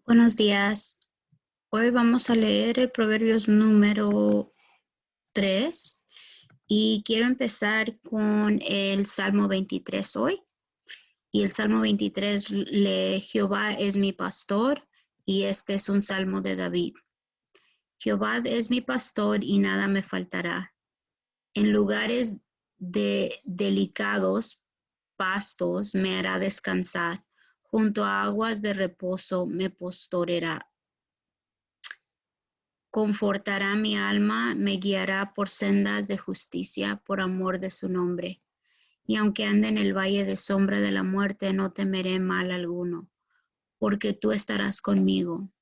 Buenos días. Hoy vamos a leer el Proverbios número 3 y quiero empezar con el Salmo 23 hoy. Y el Salmo 23 lee: Jehová es mi pastor, y este es un salmo de David. Jehová es mi pastor y nada me faltará. En lugares de delicados pastos me hará descansar. Junto a aguas de reposo me pastoreará. Confortará mi alma, me guiará por sendas de justicia, por amor de su nombre. Y aunque ande en el valle de sombra de la muerte, no temeré mal alguno, porque tú estarás conmigo.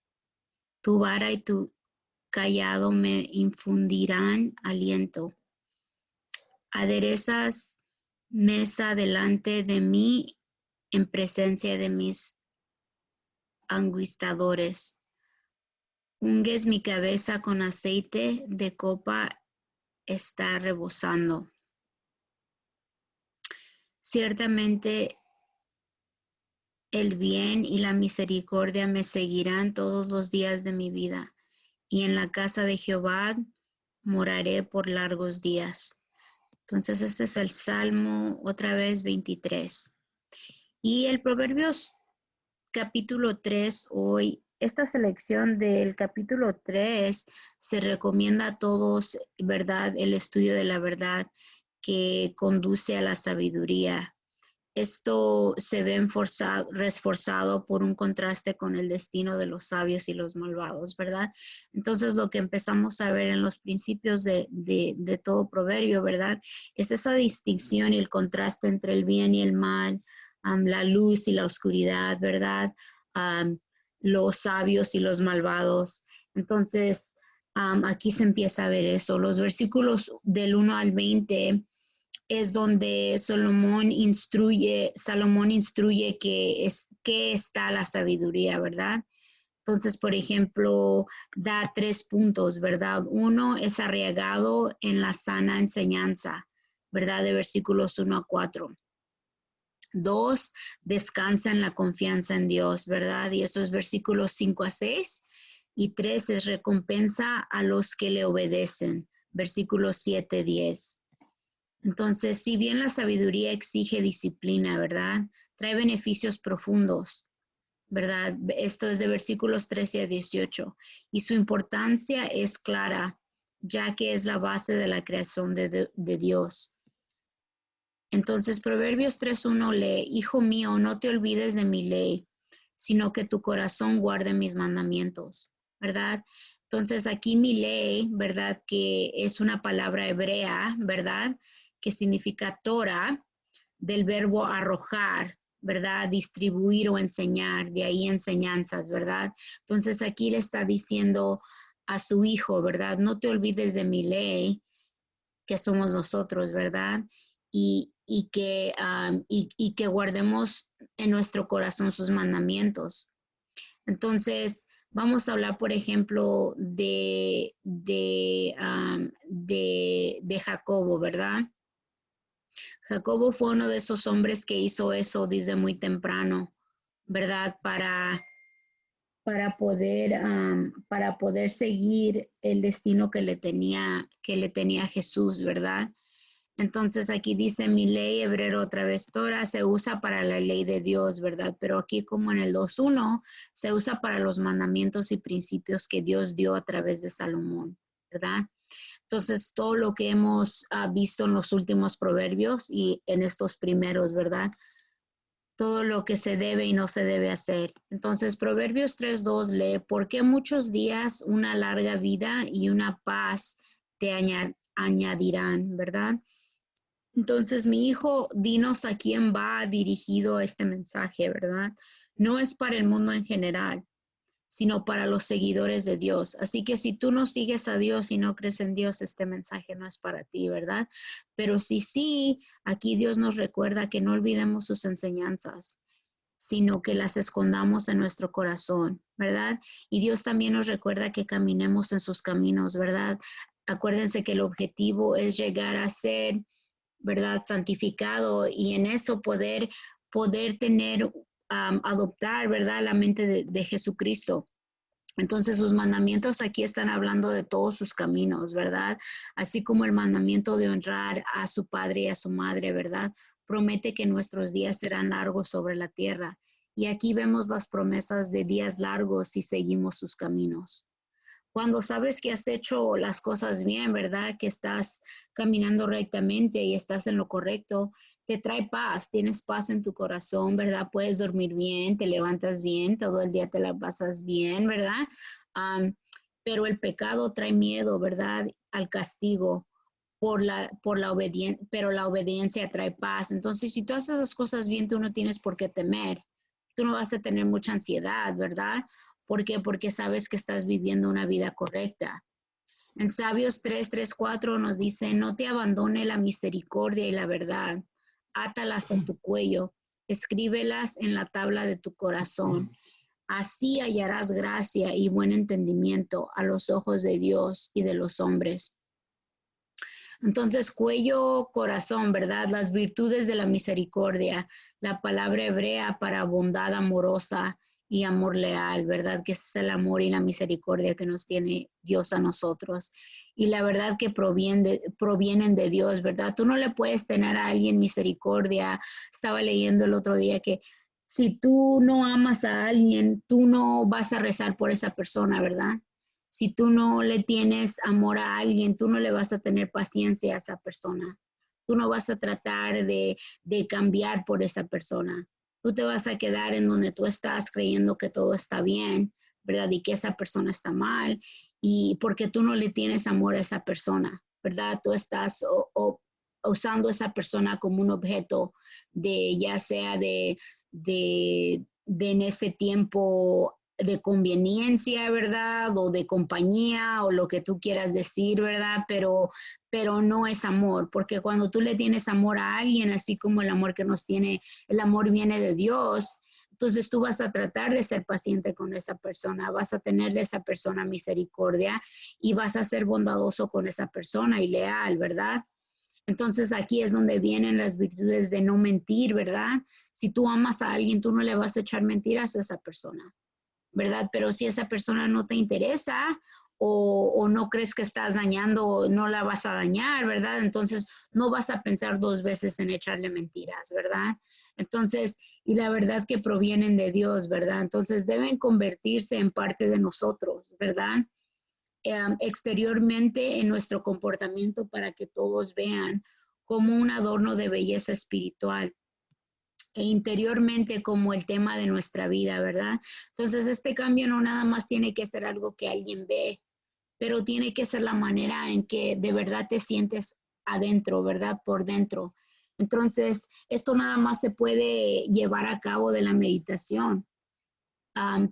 Tu vara y tu cayado me infundirán aliento. Aderezas mesa delante de mí en presencia de mis angustiadores. Unges mi cabeza con aceite, de copa está rebosando. Ciertamente el bien y la misericordia me seguirán todos los días de mi vida, y en la casa de Jehová moraré por largos días. Entonces este es el Salmo otra vez 23. Y el Proverbios capítulo 3 hoy. Esta selección del capítulo 3 se recomienda a todos, ¿verdad? El estudio de la verdad que conduce a la sabiduría. Esto se ve reforzado por un contraste con el destino de los sabios y los malvados, ¿verdad? Entonces, lo que empezamos a ver en los principios de todo proverbio, ¿verdad? Es esa distinción y el contraste entre el bien y el mal, la luz y la oscuridad, ¿verdad? Um, los sabios y los malvados. Entonces, aquí se empieza a ver eso. Los versículos del 1 al 20 es donde Salomón instruye que está la sabiduría, ¿verdad? Entonces, por ejemplo, da 3 puntos, ¿verdad? Uno es arriesgado en la sana enseñanza, ¿verdad? De versículos 1 a 4. Dos, descansa en la confianza en Dios, ¿verdad? Y eso es versículos 5 a 6. Y 3 es recompensa a los que le obedecen, versículos 7 a 10. Entonces, si bien la sabiduría exige disciplina, ¿verdad? Trae beneficios profundos, ¿verdad? Esto es de versículos 13 a 18. Y su importancia es clara, ya que es la base de la creación de Dios. Entonces, Proverbios 3:1 lee: Hijo mío, no te olvides de mi ley, sino que tu corazón guarde mis mandamientos, ¿verdad? Entonces, aquí mi ley, ¿verdad? Que es una palabra hebrea, ¿verdad? Que significa Torah, del verbo arrojar, ¿verdad? Distribuir o enseñar, de ahí enseñanzas, ¿verdad? Entonces, aquí le está diciendo a su hijo, ¿verdad? No te olvides de mi ley, que somos nosotros, ¿verdad? Y que guardemos en nuestro corazón sus mandamientos. Entonces, vamos a hablar, por ejemplo, de Jacobo, ¿verdad? Jacobo fue uno de esos hombres que hizo eso desde muy temprano, ¿verdad? Para poder seguir el destino que le tenía Jesús, ¿verdad? Entonces aquí dice mi ley, hebreo otra vez Torah, se usa para la ley de Dios, ¿verdad? Pero aquí como en el 2:1 se usa para los mandamientos y principios que Dios dio a través de Salomón, ¿verdad? Entonces todo lo que hemos visto en los últimos proverbios y en estos primeros, ¿verdad? Todo lo que se debe y no se debe hacer. Entonces Proverbios 3:2 lee: ¿por qué muchos días una larga vida y una paz te añadirán, ¿verdad? Entonces, mi hijo, dinos a quién va dirigido este mensaje, ¿verdad? No es para el mundo en general, sino para los seguidores de Dios. Así que si tú no sigues a Dios y no crees en Dios, este mensaje no es para ti, ¿verdad? Pero sí, aquí Dios nos recuerda que no olvidemos sus enseñanzas, sino que las escondamos en nuestro corazón, ¿verdad? Y Dios también nos recuerda que caminemos en sus caminos, ¿verdad? Acuérdense que el objetivo es llegar a ser, ¿verdad? Santificado, y en eso poder tener adoptar, ¿verdad? La mente de Jesucristo. Entonces sus mandamientos aquí están hablando de todos sus caminos, ¿verdad? Así como el mandamiento de honrar a su padre y a su madre, ¿verdad? Promete que nuestros días serán largos sobre la tierra. Y aquí vemos las promesas de días largos si seguimos sus caminos. Cuando sabes que has hecho las cosas bien, ¿verdad? Que estás caminando rectamente y estás en lo correcto, te trae paz, tienes paz en tu corazón, ¿verdad? Puedes dormir bien, te levantas bien, todo el día te la pasas bien, ¿verdad? Um, pero el pecado trae miedo, ¿verdad? Al castigo por la obediencia, pero la obediencia trae paz. Entonces, si tú haces las cosas bien, tú no tienes por qué temer. Tú no vas a tener mucha ansiedad, ¿verdad? ¿Por qué? Porque sabes que estás viviendo una vida correcta. En Sabios 3:4 nos dice, no te abandone la misericordia y la verdad. Átalas en tu cuello, escríbelas en la tabla de tu corazón. Así hallarás gracia y buen entendimiento a los ojos de Dios y de los hombres. Entonces, cuello, corazón, ¿verdad? Las virtudes de la misericordia, la palabra hebrea para bondad amorosa y amor leal, ¿verdad? Que ese es el amor y la misericordia que nos tiene Dios a nosotros. Y la verdad que provienen de Dios, ¿verdad? Tú no le puedes tener a alguien misericordia. Estaba leyendo el otro día que si tú no amas a alguien, tú no vas a rezar por esa persona, ¿verdad? Si tú no le tienes amor a alguien, tú no le vas a tener paciencia a esa persona. Tú no vas a tratar de cambiar por esa persona. Tú te vas a quedar en donde tú estás creyendo que todo está bien, ¿verdad? Y que esa persona está mal. Y porque tú no le tienes amor a esa persona, ¿verdad? Tú estás usando a esa persona como un objeto de, ya sea de en ese tiempo de conveniencia, ¿verdad? O de compañía o lo que tú quieras decir, ¿verdad? Pero no es amor, porque cuando tú le tienes amor a alguien, así como el amor que nos tiene, el amor viene de Dios, entonces tú vas a tratar de ser paciente con esa persona, vas a tenerle a esa persona misericordia y vas a ser bondadoso con esa persona y leal, ¿verdad? Entonces aquí es donde vienen las virtudes de no mentir, ¿verdad? Si tú amas a alguien, tú no le vas a echar mentiras a esa persona, ¿verdad? Pero si esa persona no te interesa o no crees que estás dañando, no la vas a dañar, ¿verdad? Entonces no vas a pensar dos veces en echarle mentiras, ¿verdad? Entonces, y la verdad que provienen de Dios, ¿verdad? Entonces deben convertirse en parte de nosotros, ¿verdad? Exteriormente en nuestro comportamiento para que todos vean como un adorno de belleza espiritual e interiormente como el tema de nuestra vida, ¿verdad? Entonces, este cambio no nada más tiene que ser algo que alguien ve, pero tiene que ser la manera en que de verdad te sientes adentro, ¿verdad? Por dentro. Entonces, esto nada más se puede llevar a cabo de la meditación.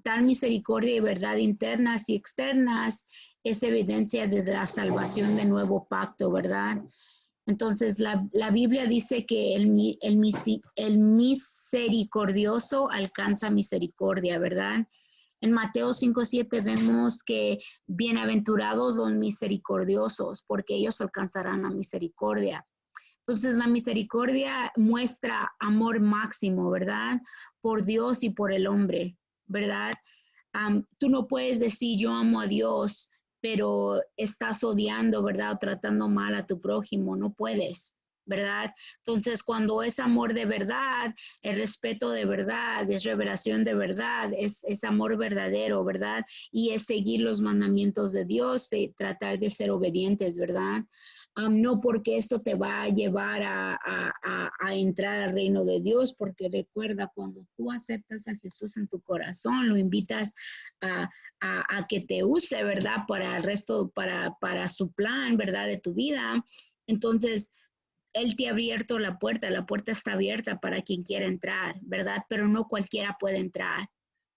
Tal misericordia y verdad internas y externas es evidencia de la salvación de nuevo pacto, ¿verdad? Entonces, la Biblia dice que el misericordioso alcanza misericordia, ¿verdad? En Mateo 5:7 vemos que bienaventurados los misericordiosos, porque ellos alcanzarán la misericordia. Entonces, la misericordia muestra amor máximo, ¿verdad? Por Dios y por el hombre, ¿verdad? Tú no puedes decir yo amo a Dios, pero estás odiando, ¿verdad? O tratando mal a tu prójimo, no puedes, ¿verdad? Entonces, cuando es amor de verdad, es respeto de verdad, es revelación de verdad, es amor verdadero, ¿verdad? Y es seguir los mandamientos de Dios, tratar de ser obedientes, ¿verdad? No porque esto te va a llevar a entrar al reino de Dios, porque recuerda, cuando tú aceptas a Jesús en tu corazón, lo invitas a que te use, ¿verdad? Para el resto, para su plan, ¿verdad? De tu vida. Entonces, Él te ha abierto la puerta está abierta para quien quiera entrar, ¿verdad? Pero no cualquiera puede entrar,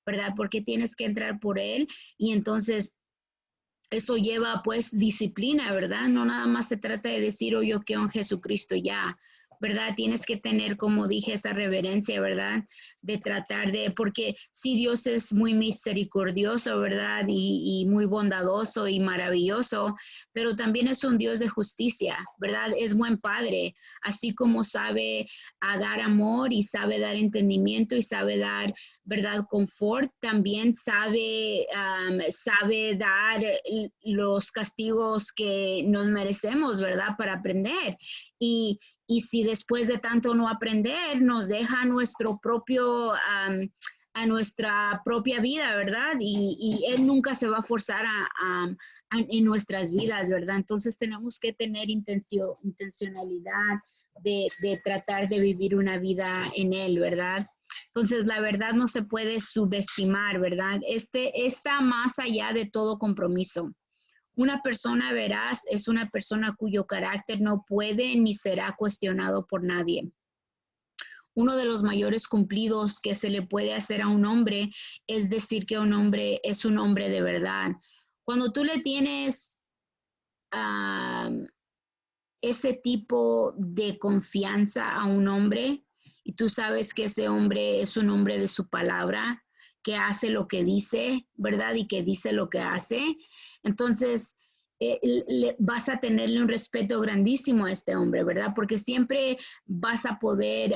¿verdad? Porque tienes que entrar por Él y entonces eso lleva pues disciplina, ¿verdad? No nada más se trata de decir, oh, yo creo en Jesucristo ya, ¿verdad? Tienes que tener, como dije, esa reverencia, ¿verdad? De tratar de, porque sí, Dios es muy misericordioso, ¿verdad? Y muy bondadoso y maravilloso, pero también es un Dios de justicia, ¿verdad? Es buen padre, así como sabe dar amor y sabe dar entendimiento y sabe dar, ¿verdad? Confort, también sabe dar los castigos que nos merecemos, ¿verdad? Para aprender. Y si después de tanto no aprender, nos deja nuestro propio, a nuestra propia vida, ¿verdad? Y Él nunca se va a forzar en nuestras vidas, ¿verdad? Entonces tenemos que tener intencionalidad de tratar de vivir una vida en Él, ¿verdad? Entonces, la verdad no se puede subestimar, ¿verdad? Está más allá de todo compromiso. Una persona veraz es una persona cuyo carácter no puede ni será cuestionado por nadie. Uno de los mayores cumplidos que se le puede hacer a un hombre es decir que un hombre es un hombre de verdad. Cuando tú le tienes ese tipo de confianza a un hombre y tú sabes que ese hombre es un hombre de su palabra, que hace lo que dice, ¿verdad? Y que dice lo que hace. Entonces, vas a tenerle un respeto grandísimo a este hombre, ¿verdad? Porque siempre vas a poder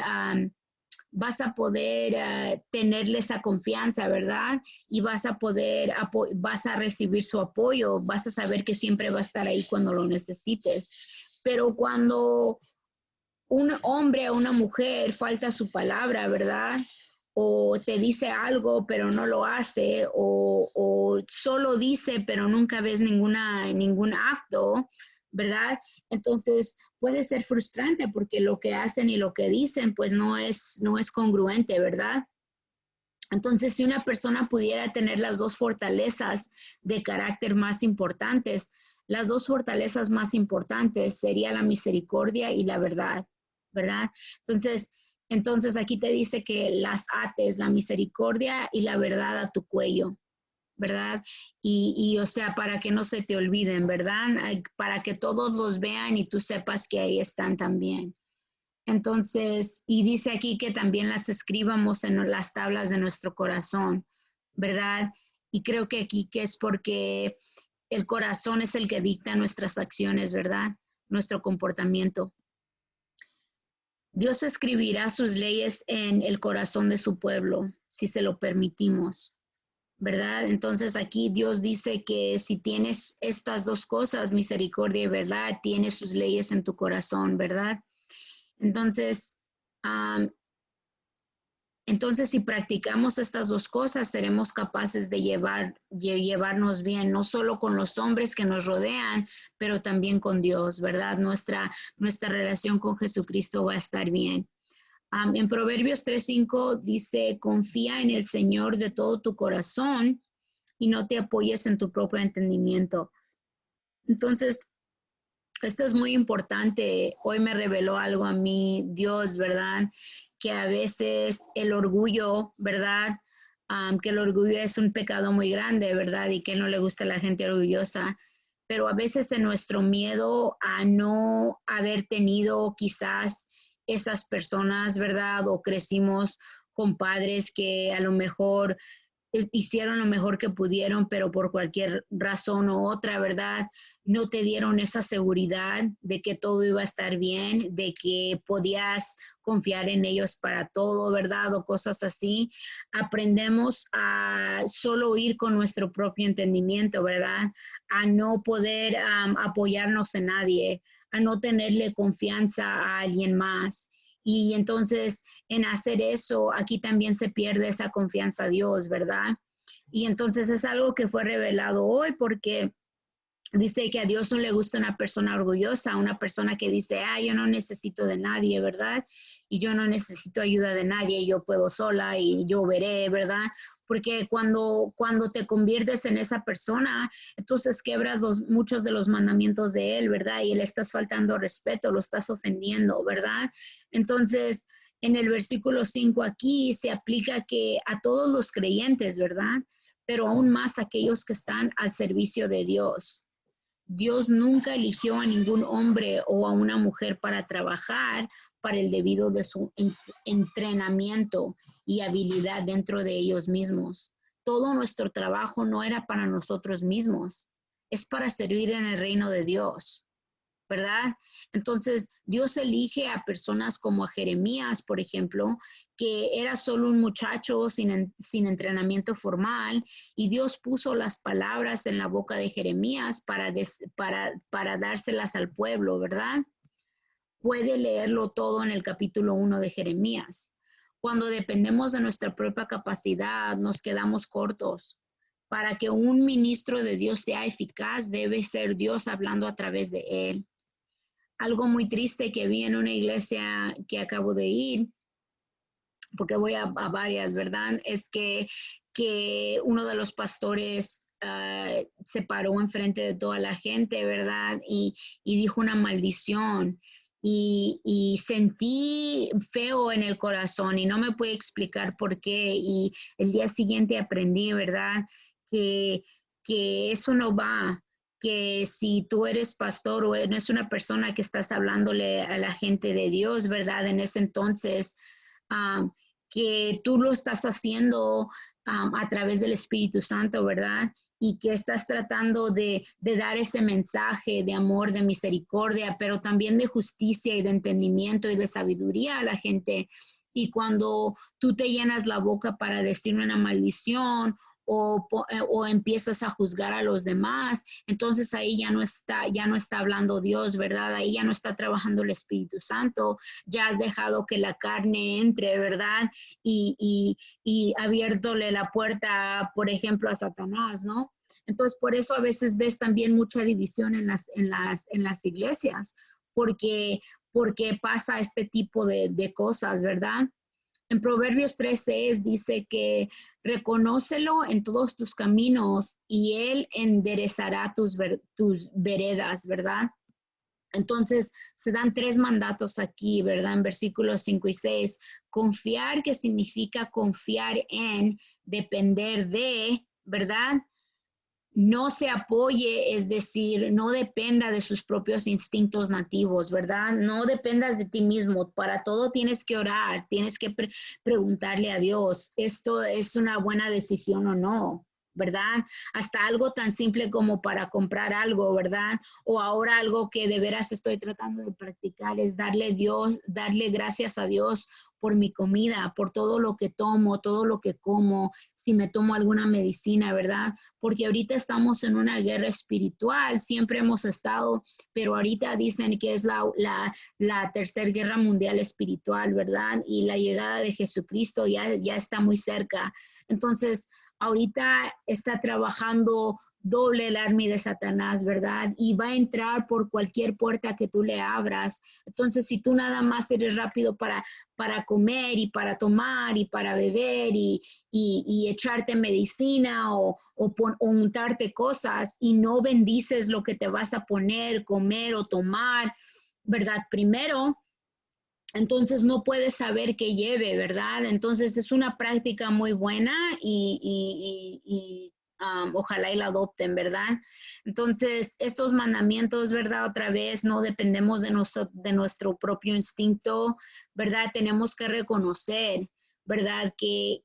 tenerle esa confianza, ¿verdad? Y vas a recibir su apoyo, vas a saber que siempre va a estar ahí cuando lo necesites. Pero cuando un hombre o una mujer falta su palabra, ¿verdad? O te dice algo pero no lo hace, o solo dice pero nunca ves ningún acto, ¿verdad? Entonces puede ser frustrante porque lo que hacen y lo que dicen pues no es congruente, ¿verdad? Entonces, si una persona pudiera tener las dos fortalezas de carácter más importantes, las dos fortalezas más importantes sería la misericordia y la verdad, ¿verdad? Entonces aquí te dice que las ates, la misericordia y la verdad a tu cuello, ¿verdad? O sea, para que no se te olviden, ¿verdad? Para que todos los vean y tú sepas que ahí están también. Entonces, y dice aquí que también las escribamos en las tablas de nuestro corazón, ¿verdad? Y creo que aquí que es porque el corazón es el que dicta nuestras acciones, ¿verdad? Nuestro comportamiento. Dios escribirá sus leyes en el corazón de su pueblo, si se lo permitimos, ¿verdad? Entonces aquí Dios dice que si tienes estas dos cosas, misericordia y verdad, tienes sus leyes en tu corazón, ¿verdad? Entonces, si practicamos estas dos cosas, seremos capaces de llevarnos bien, no solo con los hombres que nos rodean, pero también con Dios, ¿verdad? Nuestra relación con Jesucristo va a estar bien. En Proverbios 3:5 dice, confía en el Señor de todo tu corazón y no te apoyes en tu propio entendimiento. Entonces, esto es muy importante. Hoy me reveló algo a mí, Dios, ¿verdad? Que a veces el orgullo, ¿verdad? Que el orgullo es un pecado muy grande, ¿verdad? Y que no le gusta a la gente orgullosa. Pero a veces en nuestro miedo a no haber tenido quizás esas personas, ¿verdad? O crecimos con padres que a lo mejor hicieron lo mejor que pudieron, pero por cualquier razón u otra, ¿verdad? No te dieron esa seguridad de que todo iba a estar bien, de que podías confiar en ellos para todo, ¿verdad? O cosas así. Aprendemos a solo ir con nuestro propio entendimiento, ¿verdad? A no poder apoyarnos en nadie, a no tenerle confianza a alguien más. Y entonces, en hacer eso, aquí también se pierde esa confianza a Dios, ¿verdad? Y entonces es algo que fue revelado hoy porque dice que a Dios no le gusta una persona orgullosa, una persona que dice, yo no necesito de nadie, ¿verdad? Y yo no necesito ayuda de nadie, yo puedo sola y yo veré, ¿verdad? Porque cuando te conviertes en esa persona, entonces quebras muchos de los mandamientos de Él, ¿verdad? Y le estás faltando respeto, lo estás ofendiendo, ¿verdad? Entonces, en el versículo 5 aquí se aplica que a todos los creyentes, ¿verdad? Pero aún más a aquellos que están al servicio de Dios. Dios nunca eligió a ningún hombre o a una mujer para trabajar para el debido de su entrenamiento y habilidad dentro de ellos mismos. Todo nuestro trabajo no era para nosotros mismos, es para servir en el reino de Dios, ¿verdad? Entonces, Dios elige a personas como a Jeremías, por ejemplo, que era solo un muchacho sin entrenamiento formal, y Dios puso las palabras en la boca de Jeremías para dárselas al pueblo, ¿verdad? Puede leerlo todo en el capítulo 1 de Jeremías. Cuando dependemos de nuestra propia capacidad, nos quedamos cortos. Para que un ministro de Dios sea eficaz, debe ser Dios hablando a través de él. Algo muy triste que vi en una iglesia que acabo de ir, porque voy a varias, ¿verdad? Es que uno de los pastores se paró enfrente de toda la gente, ¿verdad? Y dijo una maldición. Y sentí feo en el corazón y no me puedo explicar por qué. Y el día siguiente aprendí, ¿verdad? Que, que eso no va, que si tú eres pastor o eres una persona que estás hablándole a la gente de Dios, ¿verdad? En ese entonces, um, que tú lo estás haciendo a través del Espíritu Santo, ¿verdad? Y que estás tratando de dar ese mensaje de amor, de misericordia, pero también de justicia y de entendimiento y de sabiduría a la gente. Y cuando tú te llenas la boca para decir una maldición o empiezas a juzgar a los demás, entonces ahí ya no está hablando Dios, ¿verdad? Ahí ya no está trabajando el Espíritu Santo, ya has dejado que la carne entre, ¿verdad? Y abiertole la puerta, por ejemplo, a Satanás, ¿no? Entonces, por eso a veces ves también mucha división en las iglesias, porque pasa este tipo de cosas, ¿verdad? En Proverbios 13 dice que reconócelo en todos tus caminos y él enderezará tus veredas, ¿verdad? Entonces, se dan 3 mandatos aquí, ¿verdad? En versículos 5 y 6. Confiar, que significa confiar en, depender de, ¿verdad? No se apoye, es decir, no dependa de sus propios instintos nativos, ¿verdad? No dependas de ti mismo. Para todo tienes que orar, tienes que preguntarle a Dios, ¿esto es una buena decisión o no? ¿Verdad? Hasta algo tan simple como para comprar algo, ¿verdad? O ahora algo que de veras estoy tratando de practicar es darle gracias a Dios por mi comida, por todo lo que tomo, todo lo que como, si me tomo alguna medicina, ¿verdad? Porque ahorita estamos en una guerra espiritual, siempre hemos estado, pero ahorita dicen que es la tercera guerra mundial espiritual, ¿verdad? Y la llegada de Jesucristo ya está muy cerca. Entonces, ahorita está trabajando doble el arma de Satanás, ¿verdad? Y va a entrar por cualquier puerta que tú le abras. Entonces, si tú nada más eres rápido para comer y para tomar y para beber y echarte medicina o untarte cosas y no bendices lo que te vas a poner, comer o tomar, ¿verdad? Primero, entonces no puedes saber qué lleve, ¿verdad? Entonces es una práctica muy buena y ojalá y la adopten, ¿verdad? Entonces estos mandamientos, ¿verdad? Otra vez no dependemos de nuestro propio instinto, ¿verdad? Tenemos que reconocer, ¿verdad? Que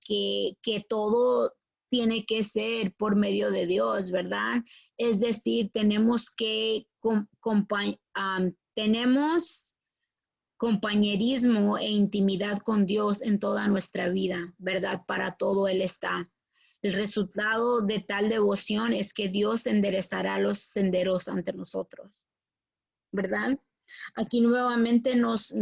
todo tiene que ser por medio de Dios, ¿verdad? Es decir, tenemos que, tenemos compañerismo e intimidad con Dios en toda nuestra vida, ¿verdad? Para todo Él está. El resultado de tal devoción es que Dios enderezará los senderos ante nosotros, ¿verdad? Aquí nuevamente nos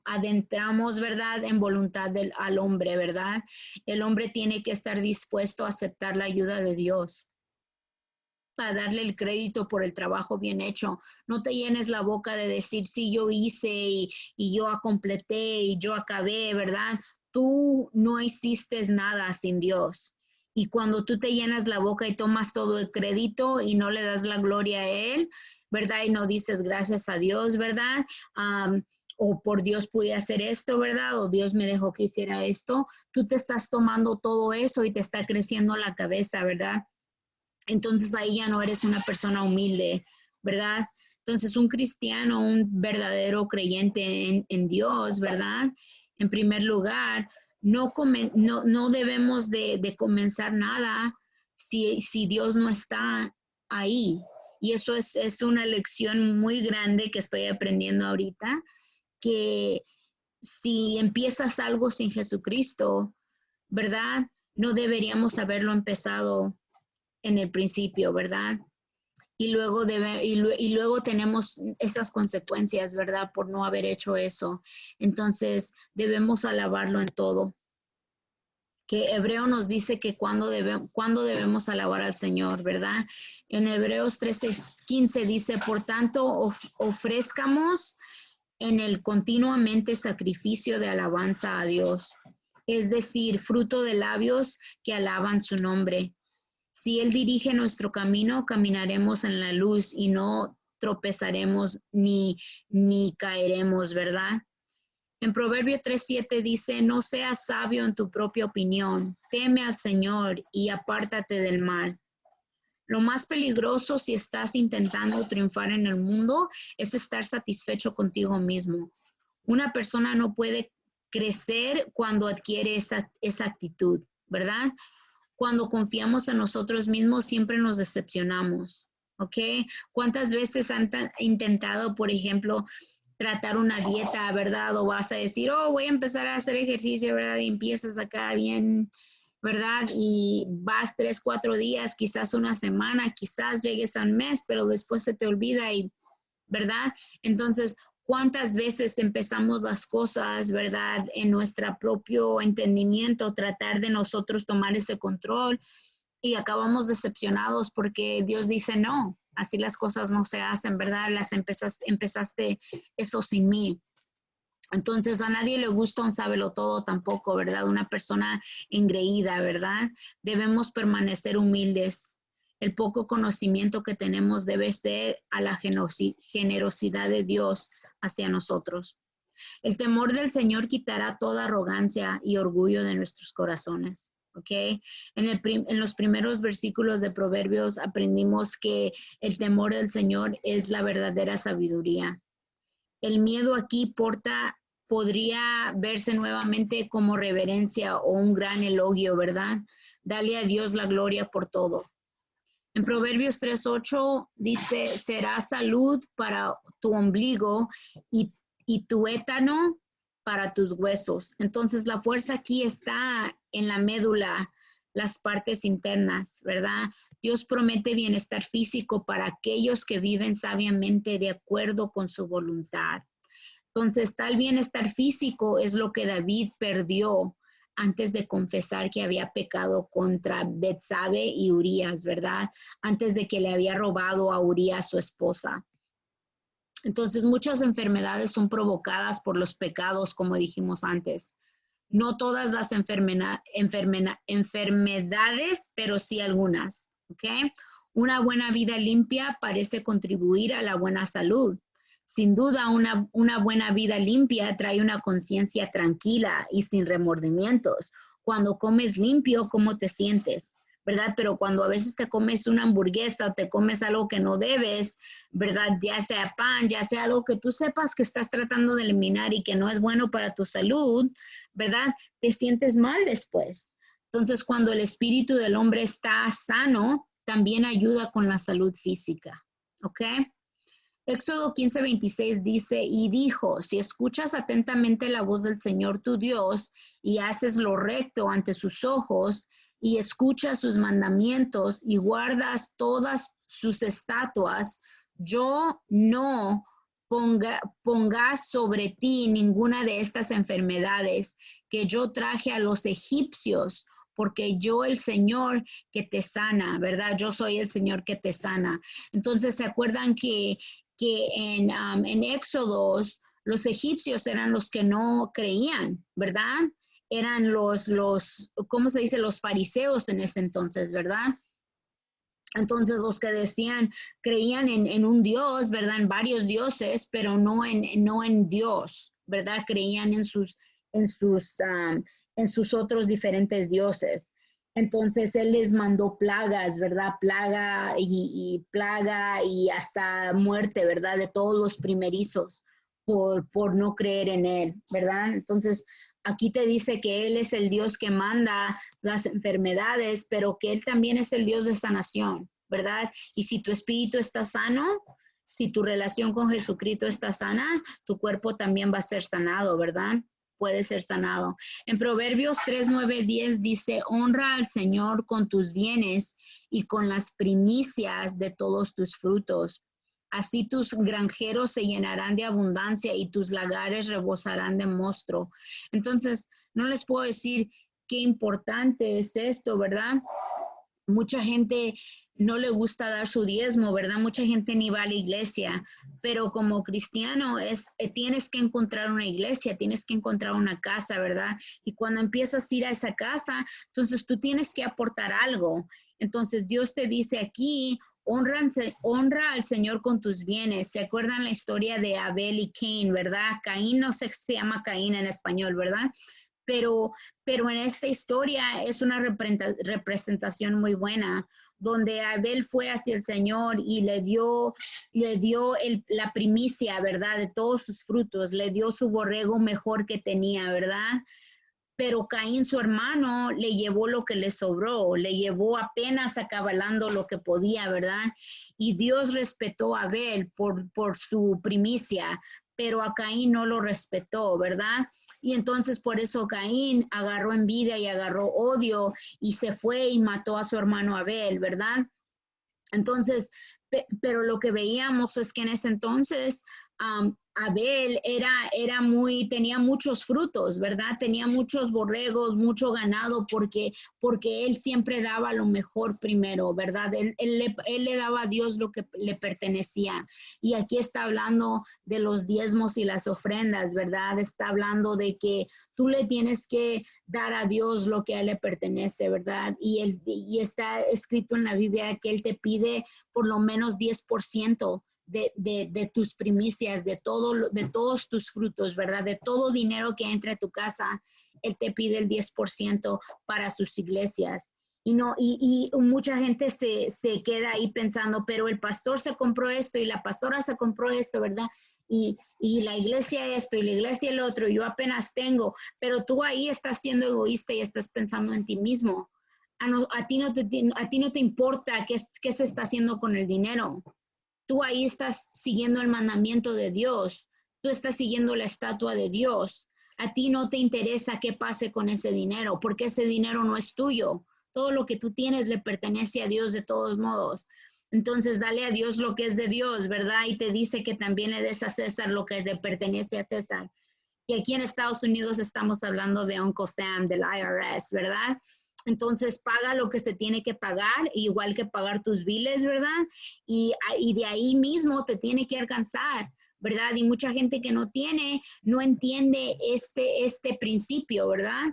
adentramos, ¿verdad? En voluntad al hombre, ¿verdad? El hombre tiene que estar dispuesto a aceptar la ayuda de Dios, a darle el crédito por el trabajo bien hecho. No te llenes la boca de decir, sí, yo hice y yo completé y yo acabé, ¿verdad? Tú no hiciste nada sin Dios. Y cuando tú te llenas la boca y tomas todo el crédito y no le das la gloria a Él, ¿verdad? Y no dices gracias a Dios, ¿verdad? O por Dios pude hacer esto, ¿verdad? O Dios me dejó que hiciera esto. Tú te estás tomando todo eso y te está creciendo la cabeza, ¿verdad? entonces ahí ya no eres una persona humilde, ¿verdad? Entonces un cristiano, un verdadero creyente en Dios, ¿verdad? En primer lugar, no debemos de comenzar nada si Dios no está ahí. Y eso es una lección muy grande que estoy aprendiendo ahorita, que si empiezas algo sin Jesucristo, ¿verdad? No deberíamos haberlo empezado en el principio, ¿verdad? Y luego tenemos esas consecuencias, ¿verdad? Por no haber hecho eso. Entonces, debemos alabarlo en todo. Que Hebreo nos dice que cuando debemos alabar al Señor, ¿verdad? En Hebreos 13:15 dice, por tanto, ofrezcamos en el continuamente sacrificio de alabanza a Dios, es decir, fruto de labios que alaban su nombre. Si Él dirige nuestro camino, caminaremos en la luz y no tropezaremos ni caeremos, ¿verdad? En Proverbio 3:7 dice, no seas sabio en tu propia opinión, teme al Señor y apártate del mal. Lo más peligroso si estás intentando triunfar en el mundo es estar satisfecho contigo mismo. Una persona no puede crecer cuando adquiere esa actitud, ¿verdad? Cuando confiamos en nosotros mismos, siempre nos decepcionamos, ¿ok? ¿Cuántas veces han intentado, por ejemplo, tratar una dieta, ¿verdad? O vas a decir, oh, voy a empezar a hacer ejercicio, ¿verdad? Y empiezas acá bien, ¿verdad? Y vas 3, 4 días, quizás una semana, quizás llegues a un mes, pero después se te olvida y, ¿verdad? Entonces, ¿cuántas veces empezamos las cosas, verdad, en nuestro propio entendimiento, tratar de nosotros tomar ese control y acabamos decepcionados porque Dios dice no, así las cosas no se hacen, ¿verdad? Empezaste eso sin mí. Entonces a nadie le gusta un sábelo-todo tampoco, ¿verdad? Una persona engreída, ¿verdad? Debemos permanecer humildes. El poco conocimiento que tenemos debe ser a la generosidad de Dios hacia nosotros. El temor del Señor quitará toda arrogancia y orgullo de nuestros corazones. ¿Ok? En los primeros versículos de Proverbios aprendimos que el temor del Señor es la verdadera sabiduría. El miedo aquí podría verse nuevamente como reverencia o un gran elogio, ¿verdad? Dale a Dios la gloria por todo. En Proverbios 3:8 dice, será salud para tu ombligo y tu étano para tus huesos. Entonces la fuerza aquí está en la médula, las partes internas, ¿verdad? Dios promete bienestar físico para aquellos que viven sabiamente de acuerdo con su voluntad. Entonces, tal bienestar físico es lo que David perdió antes de confesar que había pecado contra Betsabe y Urías, ¿verdad? Antes de que le había robado a Urías su esposa. Entonces, muchas enfermedades son provocadas por los pecados, como dijimos antes. No todas las enfermedades, pero sí algunas, ¿ok? Una buena vida limpia parece contribuir a la buena salud. Sin duda, una buena vida limpia trae una conciencia tranquila y sin remordimientos. Cuando comes limpio, ¿cómo te sientes? ¿Verdad? Pero cuando a veces te comes una hamburguesa o te comes algo que no debes, ¿verdad? Ya sea pan, ya sea algo que tú sepas que estás tratando de eliminar y que no es bueno para tu salud, ¿verdad? Te sientes mal después. Entonces, cuando el espíritu del hombre está sano, también ayuda con la salud física, ¿ok? Éxodo 15:26 dice, y dijo, si escuchas atentamente la voz del Señor tu Dios y haces lo recto ante sus ojos y escuchas sus mandamientos y guardas todas sus estatuas, yo no pongas sobre ti ninguna de estas enfermedades que yo traje a los egipcios, porque yo el Señor que te sana, ¿verdad? Yo soy el Señor que te sana. Entonces, ¿se acuerdan que en Éxodos los egipcios eran los que no creían, ¿verdad? Eran ¿cómo se dice? Los fariseos en ese entonces, ¿verdad? Entonces los que decían, creían en un Dios, ¿verdad? En varios dioses, pero no en Dios, ¿verdad? Creían en sus otros diferentes dioses. Entonces Él les mandó plagas, ¿verdad? Plaga y hasta muerte, ¿verdad? De todos los primerizos por no creer en Él, ¿verdad? Entonces aquí te dice que Él es el Dios que manda las enfermedades, pero que Él también es el Dios de sanación, ¿verdad? Y si tu espíritu está sano, si tu relación con Jesucristo está sana, tu cuerpo también va a ser sanado, ¿verdad? Puede ser sanado. En Proverbios 3, 9, 10 dice, honra al Señor con tus bienes y con las primicias de todos tus frutos. Así tus granjeros se llenarán de abundancia y tus lagares rebosarán de mosto. Entonces, no les puedo decir qué importante es esto, ¿verdad? Mucha gente no le gusta dar su diezmo, ¿verdad? Mucha gente ni va a la iglesia, pero como cristiano tienes que encontrar una iglesia, tienes que encontrar una casa, ¿verdad? Y cuando empiezas a ir a esa casa, entonces tú tienes que aportar algo. Entonces Dios te dice aquí, honra al Señor con tus bienes. ¿Se acuerdan la historia de Abel y Caín, verdad? Caín no sé si se llama Caín en español, ¿verdad? Pero en esta historia es una representación muy buena, donde Abel fue hacia el Señor y le dio la primicia, ¿verdad? De todos sus frutos, le dio su borrego mejor que tenía, ¿verdad? Pero Caín, su hermano, le llevó lo que le sobró, le llevó apenas acabalando lo que podía, ¿verdad? Y Dios respetó a Abel por su primicia, pero a Caín no lo respetó, ¿verdad? Y entonces por eso Caín agarró envidia y agarró odio y se fue y mató a su hermano Abel, ¿verdad? Entonces, pero lo que veíamos es que en ese entonces Abel tenía muchos frutos, ¿verdad? Tenía muchos borregos, mucho ganado, porque él siempre daba lo mejor primero, ¿verdad? Él le daba a Dios lo que le pertenecía. Y aquí está hablando de los diezmos y las ofrendas, ¿verdad? Está hablando de que tú le tienes que dar a Dios lo que a él le pertenece, ¿verdad? Y está escrito en la Biblia que él te pide por lo menos 10% de tus primicias, de todos tus frutos, ¿verdad? De todo dinero que entra a tu casa, él te pide el 10% para sus iglesias. Y mucha gente se queda ahí pensando, pero el pastor se compró esto y la pastora se compró esto, ¿verdad? Y la iglesia esto y la iglesia el otro, yo apenas tengo, pero tú ahí estás siendo egoísta y estás pensando en ti mismo. A ti no te importa qué se está haciendo con el dinero. Tú ahí estás siguiendo el mandamiento de Dios, tú estás siguiendo la estatua de Dios. A ti no te interesa qué pase con ese dinero, porque ese dinero no es tuyo. Todo lo que tú tienes le pertenece a Dios de todos modos. Entonces, dale a Dios lo que es de Dios, ¿verdad? Y te dice que también le des a César lo que le pertenece a César. Y aquí en Estados Unidos estamos hablando de Uncle Sam, del IRS, ¿verdad? Entonces paga lo que se tiene que pagar, igual que pagar tus biles, ¿verdad? Y de ahí mismo te tiene que alcanzar, ¿verdad? Y mucha gente que no entiende este principio, ¿verdad?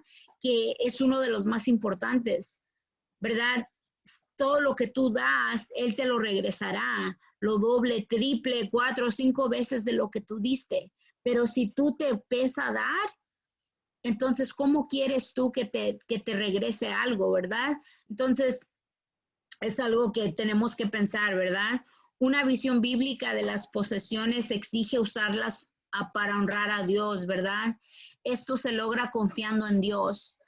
Que es uno de los más importantes, ¿verdad? Todo lo que tú das, Él te lo regresará, lo doble, triple, 4 o 5 veces de lo que tú diste. Pero si tú te pesa dar, entonces, ¿cómo quieres tú que te regrese algo, verdad? Entonces, es algo que tenemos que pensar, ¿verdad? Una visión bíblica de las posesiones exige usarlas para honrar a Dios, ¿verdad? Esto se logra confiando en Dios,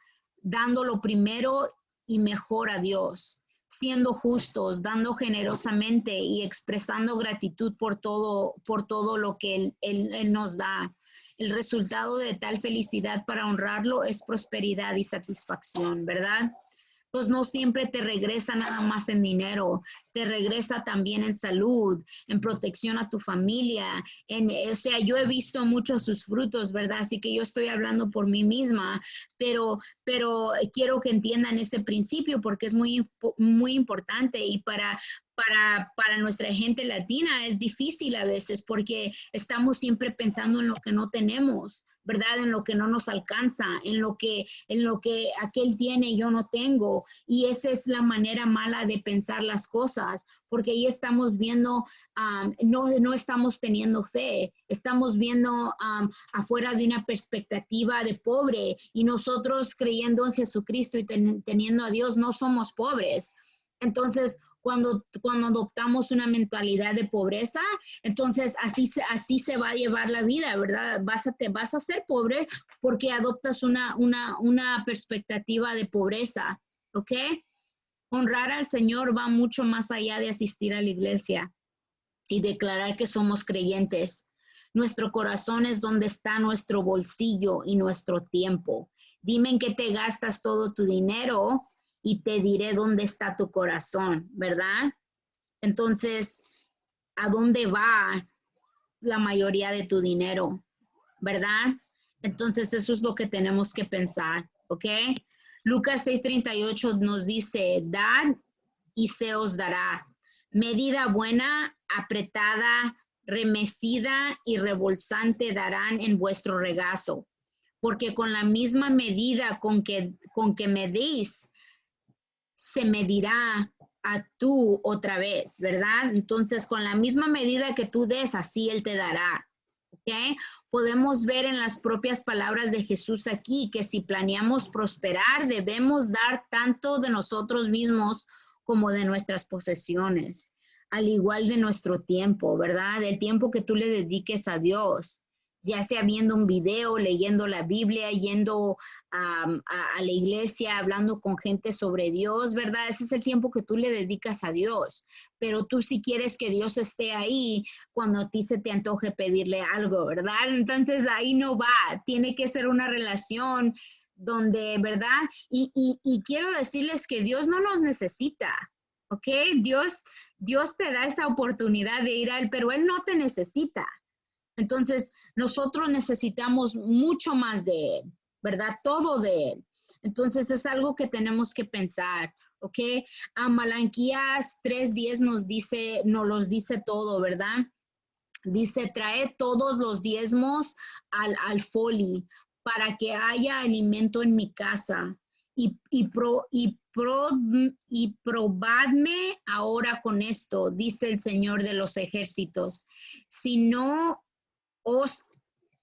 dándolo primero y mejor a Dios, siendo justos, dando generosamente y expresando gratitud por todo lo que Él nos da. El resultado de tal felicidad para honrarlo es prosperidad y satisfacción, ¿verdad? Pues no siempre te regresa nada más en dinero, te regresa también en salud, en protección a tu familia. O sea, yo he visto muchos sus frutos, ¿verdad? Así que yo estoy hablando por mí misma, pero quiero que entiendan ese principio porque es muy importante y para nuestra gente latina es difícil a veces porque estamos siempre pensando en lo que no tenemos. ¿verdad? En lo que no nos alcanza, en lo que aquel tiene y yo no tengo. Y esa es la manera mala de pensar las cosas, porque ahí estamos viendo, no estamos teniendo fe, estamos viendo afuera de una perspectiva de pobre, y nosotros creyendo en Jesucristo y teniendo a Dios no somos pobres. Entonces, cuando adoptamos una mentalidad de pobreza, entonces así se va a llevar la vida, ¿verdad? Vas a ser pobre porque adoptas una perspectiva de pobreza, ¿ok? Honrar al Señor va mucho más allá de asistir a la iglesia y declarar que somos creyentes. Nuestro corazón es donde está nuestro bolsillo y nuestro tiempo. Dime en qué te gastas todo tu dinero y te diré dónde está tu corazón, ¿verdad? Entonces, ¿a dónde va la mayoría de tu dinero, verdad? Entonces, eso es lo que tenemos que pensar, ¿ok? Lucas 6:38 nos dice, dad y se os dará. Medida buena, apretada, remecida y rebolsante darán en vuestro regazo. Porque con la misma medida con que medís, se medirá a tú otra vez, ¿verdad? Entonces, con la misma medida que tú des, así Él te dará. ¿Ok? Podemos ver en las propias palabras de Jesús aquí que si planeamos prosperar, debemos dar tanto de nosotros mismos como de nuestras posesiones, al igual de nuestro tiempo, ¿verdad? El tiempo que tú le dediques a Dios, ya sea viendo un video, leyendo la Biblia, yendo a la iglesia, hablando con gente sobre Dios, ¿verdad? Ese es el tiempo que tú le dedicas a Dios. Pero tú si quieres que Dios esté ahí cuando a ti se te antoje pedirle algo, ¿verdad? Entonces ahí no va, tiene que ser una relación donde, ¿verdad? Y quiero decirles que Dios no nos necesita, ¿ok? Dios te da esa oportunidad de ir a Él, pero Él no te necesita. Entonces, nosotros necesitamos mucho más de Él, ¿verdad? Todo de Él. Entonces, es algo que tenemos que pensar, ¿ok? A Malaquías 3:10 nos los dice todo, ¿verdad? Dice, trae todos los diezmos al foli para que haya alimento en mi casa. Y probadme ahora con esto, dice el Señor de los ejércitos. Si no os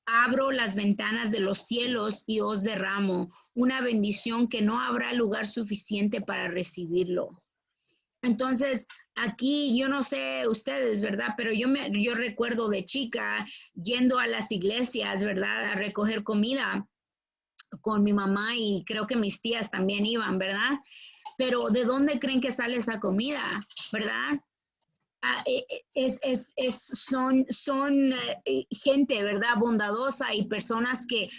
abro las ventanas de los cielos y os derramo una bendición que no habrá lugar suficiente para recibirlo. Entonces, aquí yo no sé ustedes, ¿verdad? Pero yo recuerdo de chica yendo a las iglesias, ¿verdad? A recoger comida con mi mamá y creo que mis tías también iban, ¿verdad? Pero ¿de dónde creen que sale esa comida, verdad? Son gente, ¿verdad? Bondadosa y personas que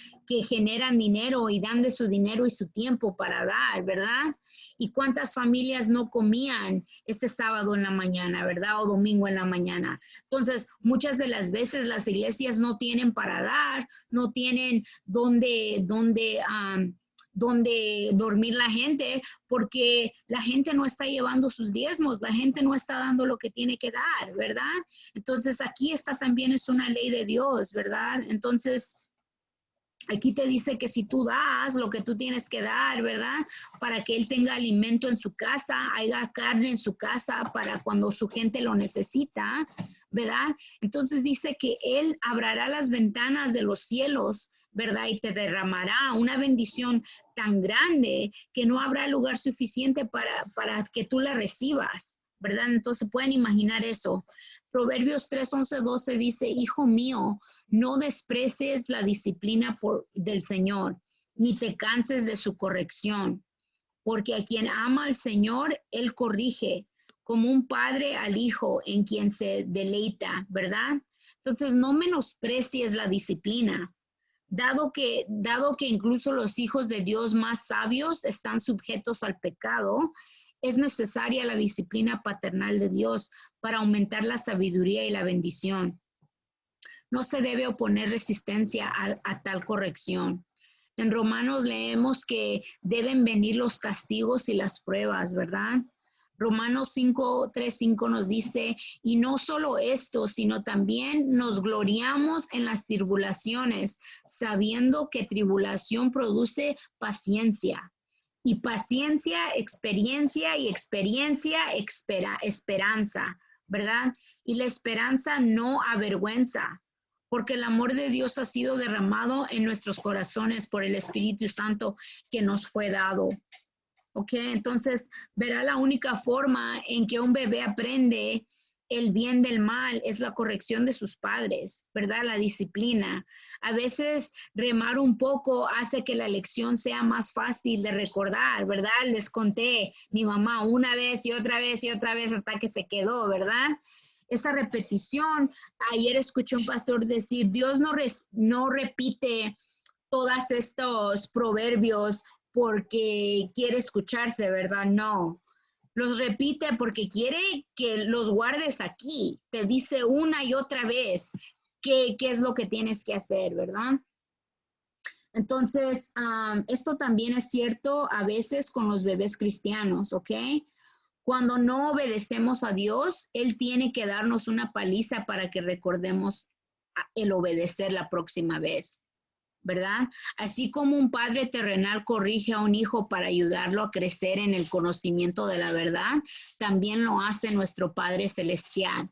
generan dinero y dan de su dinero y su tiempo para dar, ¿verdad? ¿Y cuántas familias no comían este sábado en la mañana, ¿verdad? O domingo en la mañana. Entonces, muchas de las veces las iglesias no tienen para dar, no tienen dónde dormir la gente, porque la gente no está llevando sus diezmos, la gente no está dando lo que tiene que dar, ¿verdad? Entonces aquí esta también es una ley de Dios, ¿verdad? Entonces aquí te dice que si tú das lo que tú tienes que dar, ¿verdad? Para que Él tenga alimento en su casa, haya carne en su casa para cuando su gente lo necesita, ¿verdad? Entonces dice que Él abrirá las ventanas de los cielos, ¿verdad? Y te derramará una bendición tan grande que no habrá lugar suficiente para que tú la recibas, ¿verdad? Entonces pueden imaginar eso. Proverbios 3:11-12 dice, hijo mío, no desprecies la disciplina del Señor, ni te canses de su corrección, porque a quien ama al Señor, Él corrige, como un padre al hijo en quien se deleita, ¿verdad? Entonces, no menosprecies la disciplina, dado que incluso los hijos de Dios más sabios están sujetos al pecado. Es necesaria la disciplina paternal de Dios para aumentar la sabiduría y la bendición. No se debe oponer resistencia a tal corrección. En Romanos leemos que deben venir los castigos y las pruebas, ¿verdad? Romanos 5:3-5 nos dice, y no solo esto, sino también nos gloriamos en las tribulaciones, sabiendo que tribulación produce paciencia. Y paciencia, experiencia, y experiencia, esperanza, ¿verdad? Y la esperanza no avergüenza, porque el amor de Dios ha sido derramado en nuestros corazones por el Espíritu Santo que nos fue dado. ¿Ok? Entonces, verá, la única forma en que un bebé aprende el bien del mal es la corrección de sus padres, ¿verdad? La disciplina. A veces remar un poco hace que la lección sea más fácil de recordar, ¿verdad? Les conté mi mamá una vez y otra vez y otra vez hasta que se quedó, ¿verdad? Esa repetición, ayer escuché un pastor decir, Dios no repite todos estos proverbios porque quiere escucharse, ¿verdad? No. Los repite porque quiere que los guardes aquí. Te dice una y otra vez qué es lo que tienes que hacer, ¿verdad? Entonces, esto también es cierto a veces con los bebés cristianos, ¿ok? Cuando no obedecemos a Dios, Él tiene que darnos una paliza para que recordemos el obedecer la próxima vez, ¿verdad? Así como un padre terrenal corrige a un hijo para ayudarlo a crecer en el conocimiento de la verdad, también lo hace nuestro Padre Celestial.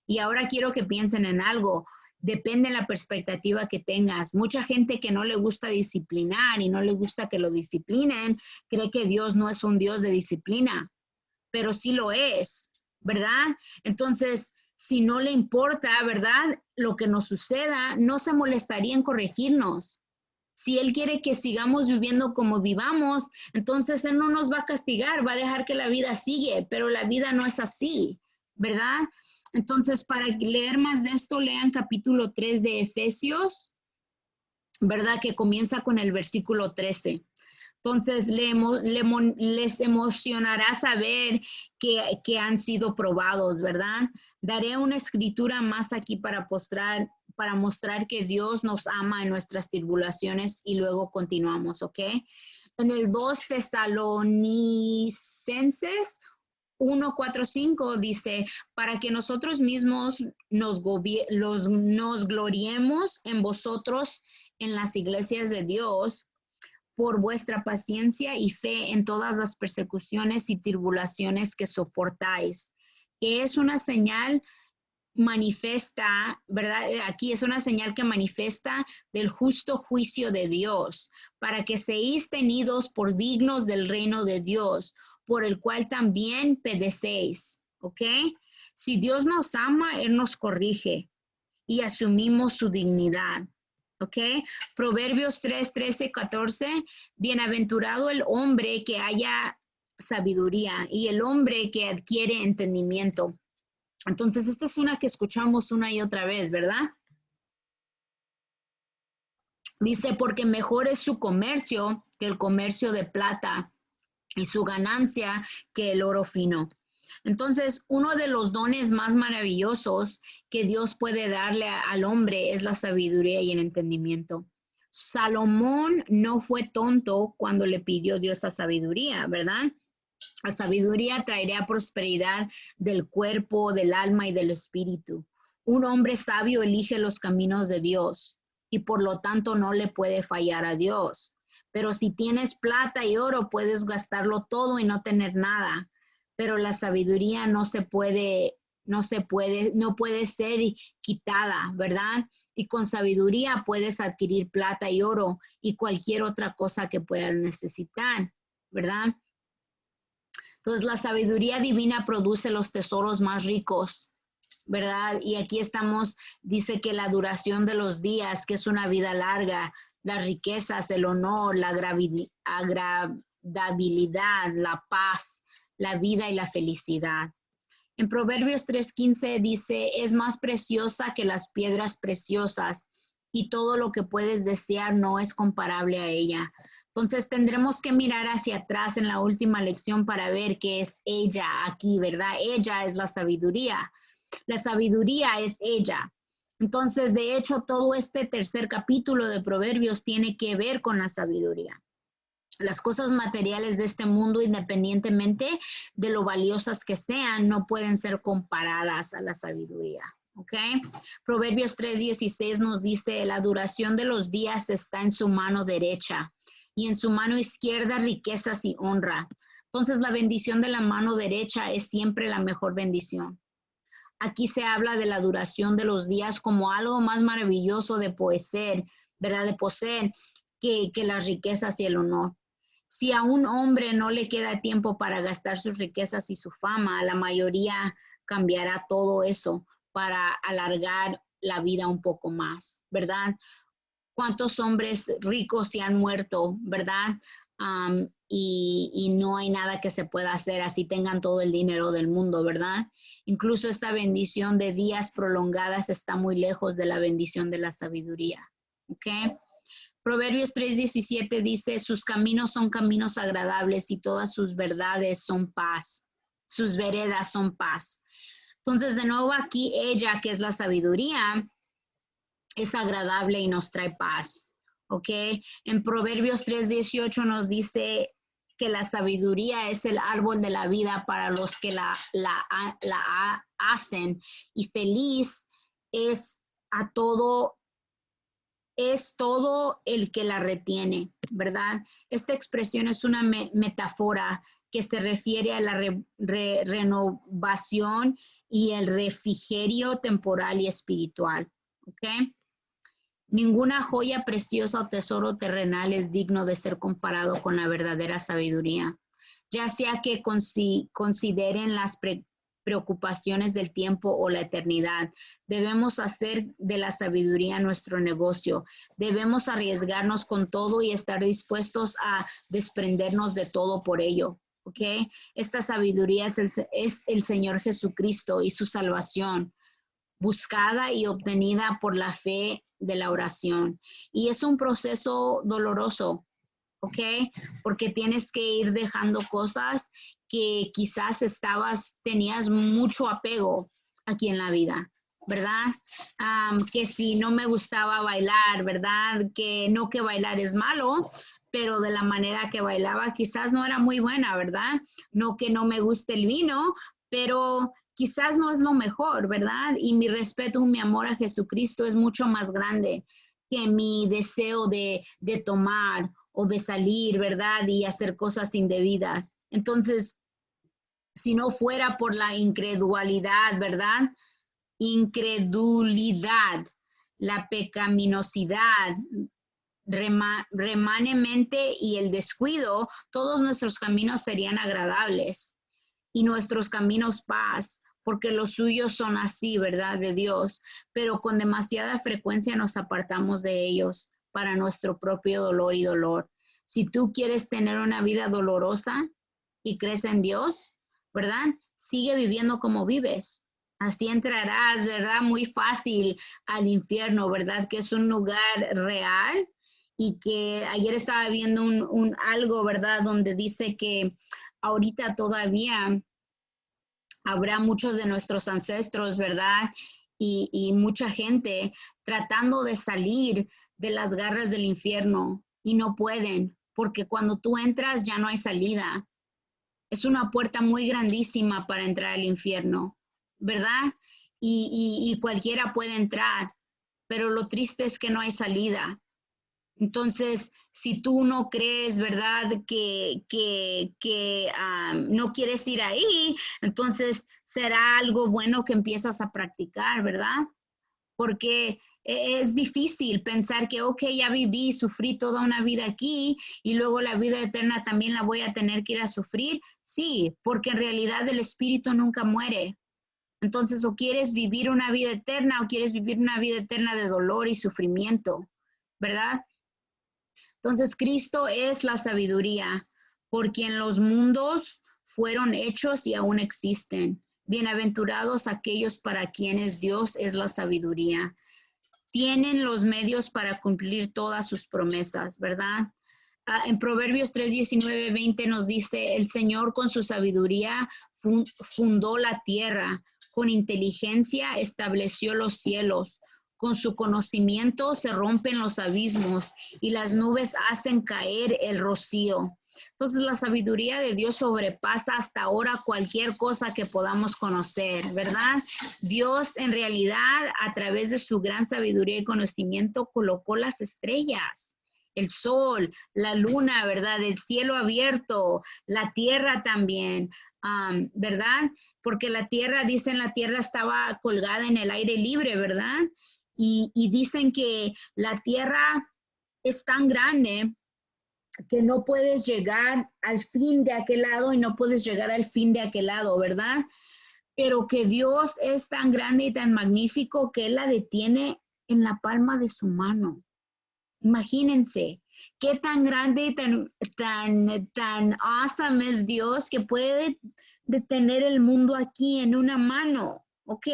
Y ahora quiero que piensen en algo. Depende de la perspectiva que tengas. Mucha gente que no le gusta disciplinar y no le gusta que lo disciplinen, cree que Dios no es un Dios de disciplina, pero sí lo es, ¿verdad? Entonces, si no le importa, ¿verdad? Lo que nos suceda, no se molestaría en corregirnos. Si Él quiere que sigamos viviendo como vivamos, entonces Él no nos va a castigar, va a dejar que la vida sigue, pero la vida no es así, ¿verdad? Entonces, para leer más de esto, lean capítulo 3 de Efesios, ¿verdad? Que comienza con el versículo 13. Entonces, les emocionará saber que han sido probados, ¿verdad? Daré una escritura más aquí para mostrar que Dios nos ama en nuestras tribulaciones y luego continuamos, ¿ok? En el 2 Tesalonicenses 1:4-5 dice, para que nosotros mismos nos gloriemos en vosotros en las iglesias de Dios, por vuestra paciencia y fe en todas las persecuciones y tribulaciones que soportáis, que es una señal manifiesta, ¿verdad? Aquí es una señal que manifiesta del justo juicio de Dios, para que seáis tenidos por dignos del reino de Dios, por el cual también padecéis, ¿ok? Si Dios nos ama, Él nos corrige y asumimos su dignidad. ¿Ok? Proverbios 3:13-14, bienaventurado el hombre que haya sabiduría y el hombre que adquiere entendimiento. Entonces, esta es una que escuchamos una y otra vez, ¿verdad? Dice, porque mejor es su comercio que el comercio de plata y su ganancia que el oro fino. Entonces, uno de los dones más maravillosos que Dios puede darle al hombre es la sabiduría y el entendimiento. Salomón no fue tonto cuando le pidió Dios la sabiduría, ¿verdad? La sabiduría traerá prosperidad del cuerpo, del alma y del espíritu. Un hombre sabio elige los caminos de Dios y por lo tanto no le puede fallar a Dios. Pero si tienes plata y oro, puedes gastarlo todo y no tener nada. Pero la sabiduría no puede ser quitada, ¿verdad? Y con sabiduría puedes adquirir plata y oro y cualquier otra cosa que puedas necesitar, ¿verdad? Entonces, la sabiduría divina produce los tesoros más ricos, ¿verdad? Y aquí estamos, dice que la duración de los días, que es una vida larga, las riquezas, el honor, la agradabilidad, la paz, la vida y la felicidad. En Proverbios 3:15 dice, es más preciosa que las piedras preciosas y todo lo que puedes desear no es comparable a ella. Entonces tendremos que mirar hacia atrás en la última lección para ver qué es ella aquí, ¿verdad? Ella es la sabiduría. La sabiduría es ella. Entonces, de hecho, todo este tercer capítulo de Proverbios tiene que ver con la sabiduría. Las cosas materiales de este mundo, independientemente de lo valiosas que sean, no pueden ser comparadas a la sabiduría. ¿Ok? Proverbios 3:16 nos dice, la duración de los días está en su mano derecha y en su mano izquierda riquezas y honra. Entonces la bendición de la mano derecha es siempre la mejor bendición. Aquí se habla de la duración de los días como algo más maravilloso de poseer, ¿verdad? De poseer que las riquezas y el honor. Si a un hombre no le queda tiempo para gastar sus riquezas y su fama, la mayoría cambiará todo eso para alargar la vida un poco más, ¿verdad? ¿Cuántos hombres ricos se han muerto, verdad? Y no hay nada que se pueda hacer así tengan todo el dinero del mundo, ¿verdad? Incluso esta bendición de días prolongadas está muy lejos de la bendición de la sabiduría, ¿ok? Proverbios 3:17 dice, sus caminos son caminos agradables y todas sus verdades son paz. Sus veredas son paz. Entonces, de nuevo aquí, ella, que es la sabiduría, es agradable y nos trae paz. ¿Ok? En Proverbios 3:18 nos dice que la sabiduría es el árbol de la vida para los que la hacen y feliz es a todo es todo el que la retiene, ¿verdad? Esta expresión es una metáfora que se refiere a la renovación y el refrigerio temporal y espiritual, ¿ok? Ninguna joya preciosa o tesoro terrenal es digno de ser comparado con la verdadera sabiduría, ya sea que consideren las preocupaciones del tiempo o la eternidad. Debemos hacer de la sabiduría nuestro negocio. Debemos arriesgarnos con todo y estar dispuestos a desprendernos de todo por ello. ¿Ok? Esta sabiduría es el Señor Jesucristo y su salvación, buscada y obtenida por la fe de la oración. Y es un proceso doloroso, ¿ok? Porque tienes que ir dejando cosas que quizás tenías mucho apego aquí en la vida, ¿verdad? Que si no me gustaba bailar, ¿verdad? Que bailar es malo, pero de la manera que bailaba quizás no era muy buena, ¿verdad? No que no me guste el vino, pero quizás no es lo mejor, ¿verdad? Y mi respeto, mi amor a Jesucristo es mucho más grande que mi deseo de tomar o de salir, ¿verdad? Y hacer cosas indebidas. Entonces, si no fuera por la incredulidad, ¿verdad? Incredulidad, la pecaminosidad, remanemente y el descuido, todos nuestros caminos serían agradables y nuestros caminos paz, porque los suyos son así, ¿verdad? De Dios, pero con demasiada frecuencia nos apartamos de ellos para nuestro propio dolor y dolor. Si tú quieres tener una vida dolorosa y crees en Dios, ¿verdad? Sigue viviendo como vives. Así entrarás, ¿verdad? Muy fácil al infierno, ¿verdad? Que es un lugar real y que ayer estaba viendo algo, ¿verdad? Donde dice que ahorita todavía habrá muchos de nuestros ancestros, ¿verdad? Y mucha gente tratando de salir de las garras del infierno y no pueden, porque cuando tú entras ya no hay salida. Es una puerta muy grandísima para entrar al infierno, ¿verdad? Y cualquiera puede entrar, pero lo triste es que no hay salida. Entonces, si tú no crees, ¿verdad? No quieres ir ahí, entonces será algo bueno que empiezas a practicar, ¿verdad? Porque es difícil pensar que, ok, ya viví, sufrí toda una vida aquí y luego la vida eterna también la voy a tener que ir a sufrir. Sí, porque en realidad el espíritu nunca muere. Entonces, o quieres vivir una vida eterna o quieres vivir una vida eterna de dolor y sufrimiento, ¿verdad? Entonces, Cristo es la sabiduría, por quien los mundos fueron hechos y aún existen. Bienaventurados aquellos para quienes Dios es la sabiduría. Tienen los medios para cumplir todas sus promesas, ¿verdad? En Proverbios 3, 19, 20 nos dice, el Señor con su sabiduría fundó la tierra, con inteligencia estableció los cielos, Con su conocimiento se rompen los abismos y las nubes hacen caer el rocío. Entonces la sabiduría de Dios sobrepasa hasta ahora cualquier cosa que podamos conocer, ¿verdad? Dios en realidad a través de su gran sabiduría y conocimiento colocó las estrellas, el sol, la luna, ¿verdad? El cielo abierto, la tierra también, ¿verdad? Porque la tierra, dicen, la tierra estaba colgada en el aire libre, ¿verdad? Y dicen que la tierra es tan grande que no puedes llegar al fin de aquel lado y no puedes llegar al fin de aquel lado, ¿verdad? Pero que Dios es tan grande y tan magnífico que Él la detiene en la palma de su mano. Imagínense qué tan grande y tan awesome es Dios que puede detener el mundo aquí en una mano, ¿ok?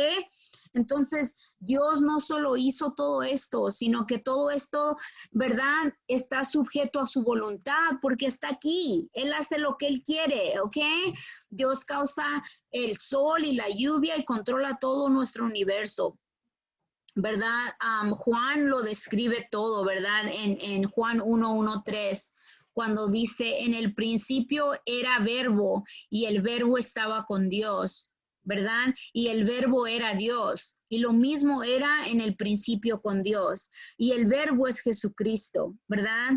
Entonces, Dios no solo hizo todo esto, sino que todo esto, ¿verdad? Está sujeto a su voluntad porque está aquí. Él hace lo que Él quiere, ¿ok? Dios causa el sol y la lluvia y controla todo nuestro universo. ¿Verdad? Juan lo describe todo, ¿verdad? En Juan 1:1-3, cuando dice, en el principio era verbo y el verbo estaba con Dios, ¿verdad? Y el verbo era Dios. Y lo mismo era en el principio con Dios. Y el verbo es Jesucristo, ¿verdad?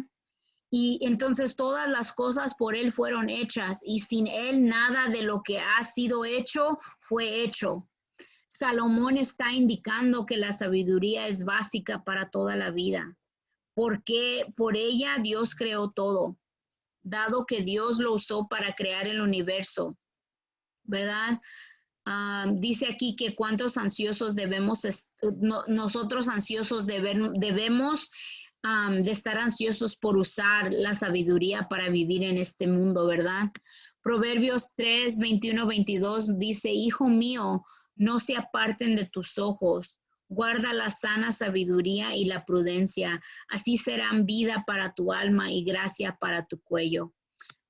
Y entonces todas las cosas por Él fueron hechas y sin Él nada de lo que ha sido hecho fue hecho. Salomón está indicando que la sabiduría es básica para toda la vida, porque por ella Dios creó todo, dado que Dios lo usó para crear el universo, ¿verdad? Dice aquí que cuántos ansiosos debemos, nosotros ansiosos debemos de estar ansiosos por usar la sabiduría para vivir en este mundo, ¿verdad? Proverbios 3:21-22 dice, hijo mío, no se aparten de tus ojos, guarda la sana sabiduría y la prudencia, así serán vida para tu alma y gracia para tu cuello.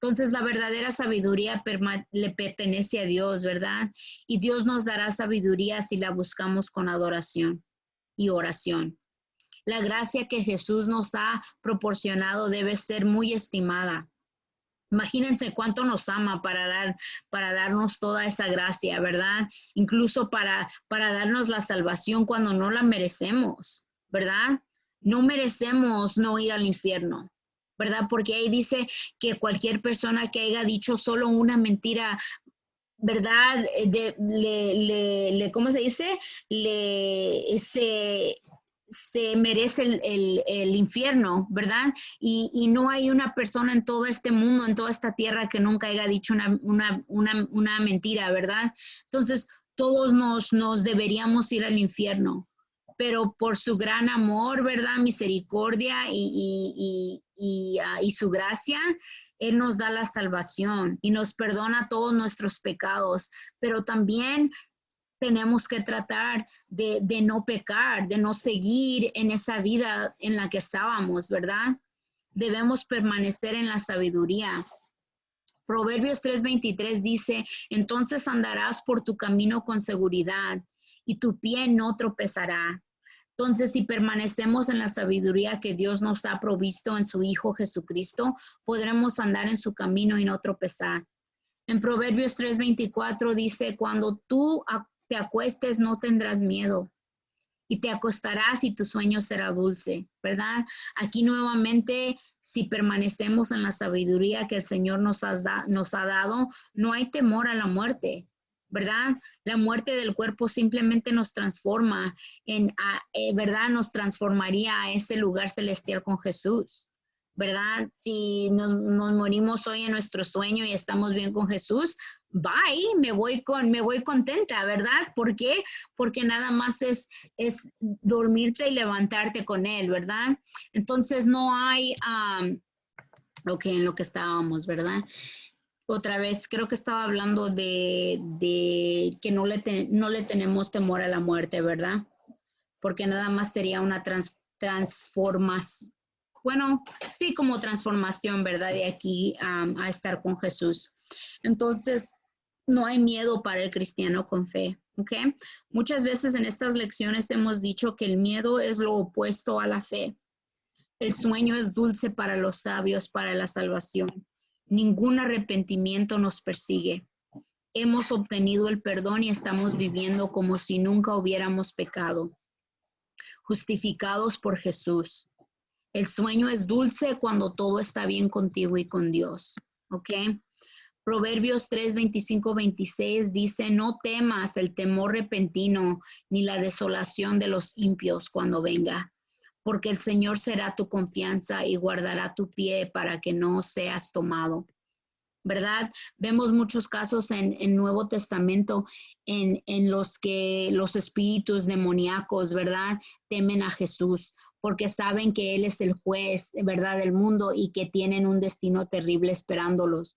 Entonces la verdadera sabiduría le pertenece a Dios, ¿verdad? Y Dios nos dará sabiduría si la buscamos con adoración y oración. La gracia que Jesús nos ha proporcionado debe ser muy estimada. Imagínense cuánto nos ama para darnos toda esa gracia, ¿verdad? Incluso para darnos la salvación cuando no la merecemos, ¿verdad? No merecemos no ir al infierno, ¿verdad? Porque ahí dice que cualquier persona que haya dicho solo una mentira, ¿verdad? ¿Cómo se dice? Se merece el infierno, ¿verdad? Y no hay una persona en todo este mundo, en toda esta tierra que nunca haya dicho una mentira, ¿verdad? Entonces, todos nos deberíamos ir al infierno, pero por su gran amor, ¿verdad? Misericordia y su gracia, Él nos da la salvación y nos perdona todos nuestros pecados, pero también tenemos que tratar de no pecar, de no seguir en esa vida en la que estábamos, ¿verdad? Debemos permanecer en la sabiduría. Proverbios 3:23 dice, entonces andarás por tu camino con seguridad y tu pie no tropezará. Entonces, si permanecemos en la sabiduría que Dios nos ha provisto en su Hijo Jesucristo, podremos andar en su camino y no tropezar. En Proverbios 3:24 dice, cuando tú te acuestes no tendrás miedo y te acostarás y tu sueño será dulce, ¿verdad? Aquí nuevamente, si permanecemos en la sabiduría que el Señor nos ha dado, no hay temor a la muerte, ¿verdad? La muerte del cuerpo simplemente nos transforma ¿verdad? Nos transformaría a ese lugar celestial con Jesús, ¿verdad? Si nos morimos hoy en nuestro sueño y estamos bien con Jesús, bye, me voy contenta, ¿verdad? ¿Por qué? Porque nada más es dormirte y levantarte con Él, ¿verdad? Entonces no hay, ok, en lo que estábamos, ¿verdad? Otra vez, creo que estaba hablando de que no le tenemos temor a la muerte, ¿verdad? Porque nada más sería una transformación. Bueno, sí, como transformación, ¿verdad? De aquí a estar con Jesús. Entonces, No hay miedo para el cristiano con fe, ¿ok? Muchas veces en estas lecciones hemos dicho que el miedo es lo opuesto a la fe. El sueño es dulce para los sabios, para la salvación. Ningún arrepentimiento nos persigue. Hemos obtenido el perdón y estamos viviendo como si nunca hubiéramos pecado, justificados por Jesús. El sueño es dulce cuando todo está bien contigo y con Dios, ¿ok? Proverbios 3, 25, 26 dice, no temas el temor repentino ni la desolación de los impios cuando venga, porque el Señor será tu confianza y guardará tu pie para que no seas tomado. ¿Verdad? Vemos muchos casos en Nuevo Testamento en los que los espíritus demoníacos, ¿verdad? Temen a Jesús porque saben que Él es el juez, ¿verdad? Del mundo y que tienen un destino terrible esperándolos.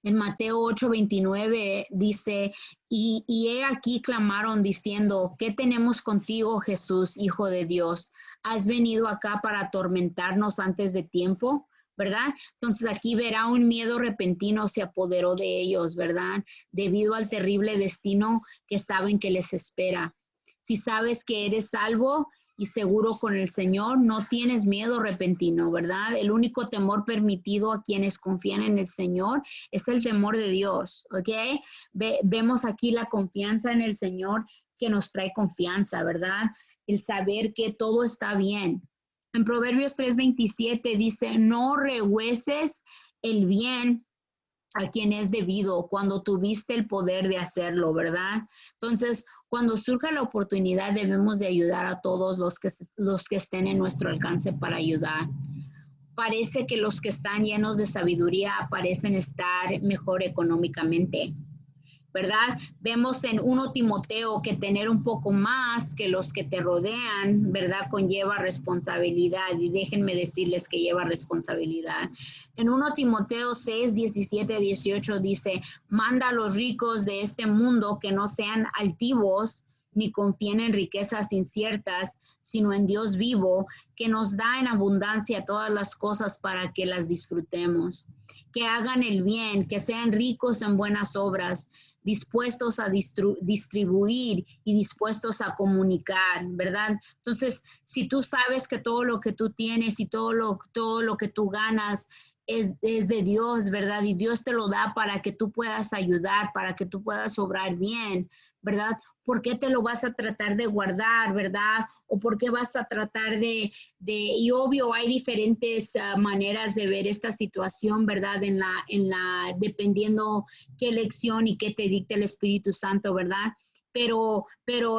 En Mateo 8:29 dice, y he aquí clamaron diciendo, ¿qué tenemos contigo, Jesús, Hijo de Dios? ¿Has venido acá para atormentarnos antes de tiempo? ¿Verdad? Entonces aquí verá un miedo repentino se apoderó de ellos, ¿verdad? Debido al terrible destino que saben que les espera. Si sabes que eres salvo y seguro con el Señor, no tienes miedo repentino, ¿verdad? El único temor permitido a quienes confían en el Señor es el temor de Dios, ¿ok? Vemos aquí la confianza en el Señor que nos trae confianza, ¿verdad? El saber que todo está bien. En Proverbios 3:27 dice, no rehueses el bien a quien es debido cuando tuviste el poder de hacerlo, ¿verdad? Entonces, cuando surja la oportunidad, debemos de ayudar a todos los que estén en nuestro alcance para ayudar. Parece que los que están llenos de sabiduría parecen estar mejor económicamente, ¿verdad? Vemos en 1 Timoteo que tener un poco más que los que te rodean, ¿verdad? Conlleva responsabilidad y déjenme decirles que lleva responsabilidad. En 1 Timoteo 6, 17, 18 dice, manda a los ricos de este mundo que no sean altivos ni confíen en riquezas inciertas, sino en Dios vivo, que nos da en abundancia todas las cosas para que las disfrutemos. Que hagan el bien, que sean ricos en buenas obras, dispuestos a distribuir y dispuestos a comunicar, ¿verdad? Entonces, si tú sabes que todo lo que tú tienes y todo lo que tú ganas es de Dios, ¿verdad? Y Dios te lo da para que tú puedas ayudar, para que tú puedas obrar bien, ¿verdad? ¿Por qué te lo vas a tratar de guardar, verdad? ¿O por qué vas a tratar y obvio hay diferentes maneras de ver esta situación, ¿verdad? Dependiendo qué lección y qué te dicta el Espíritu Santo, ¿verdad? Pero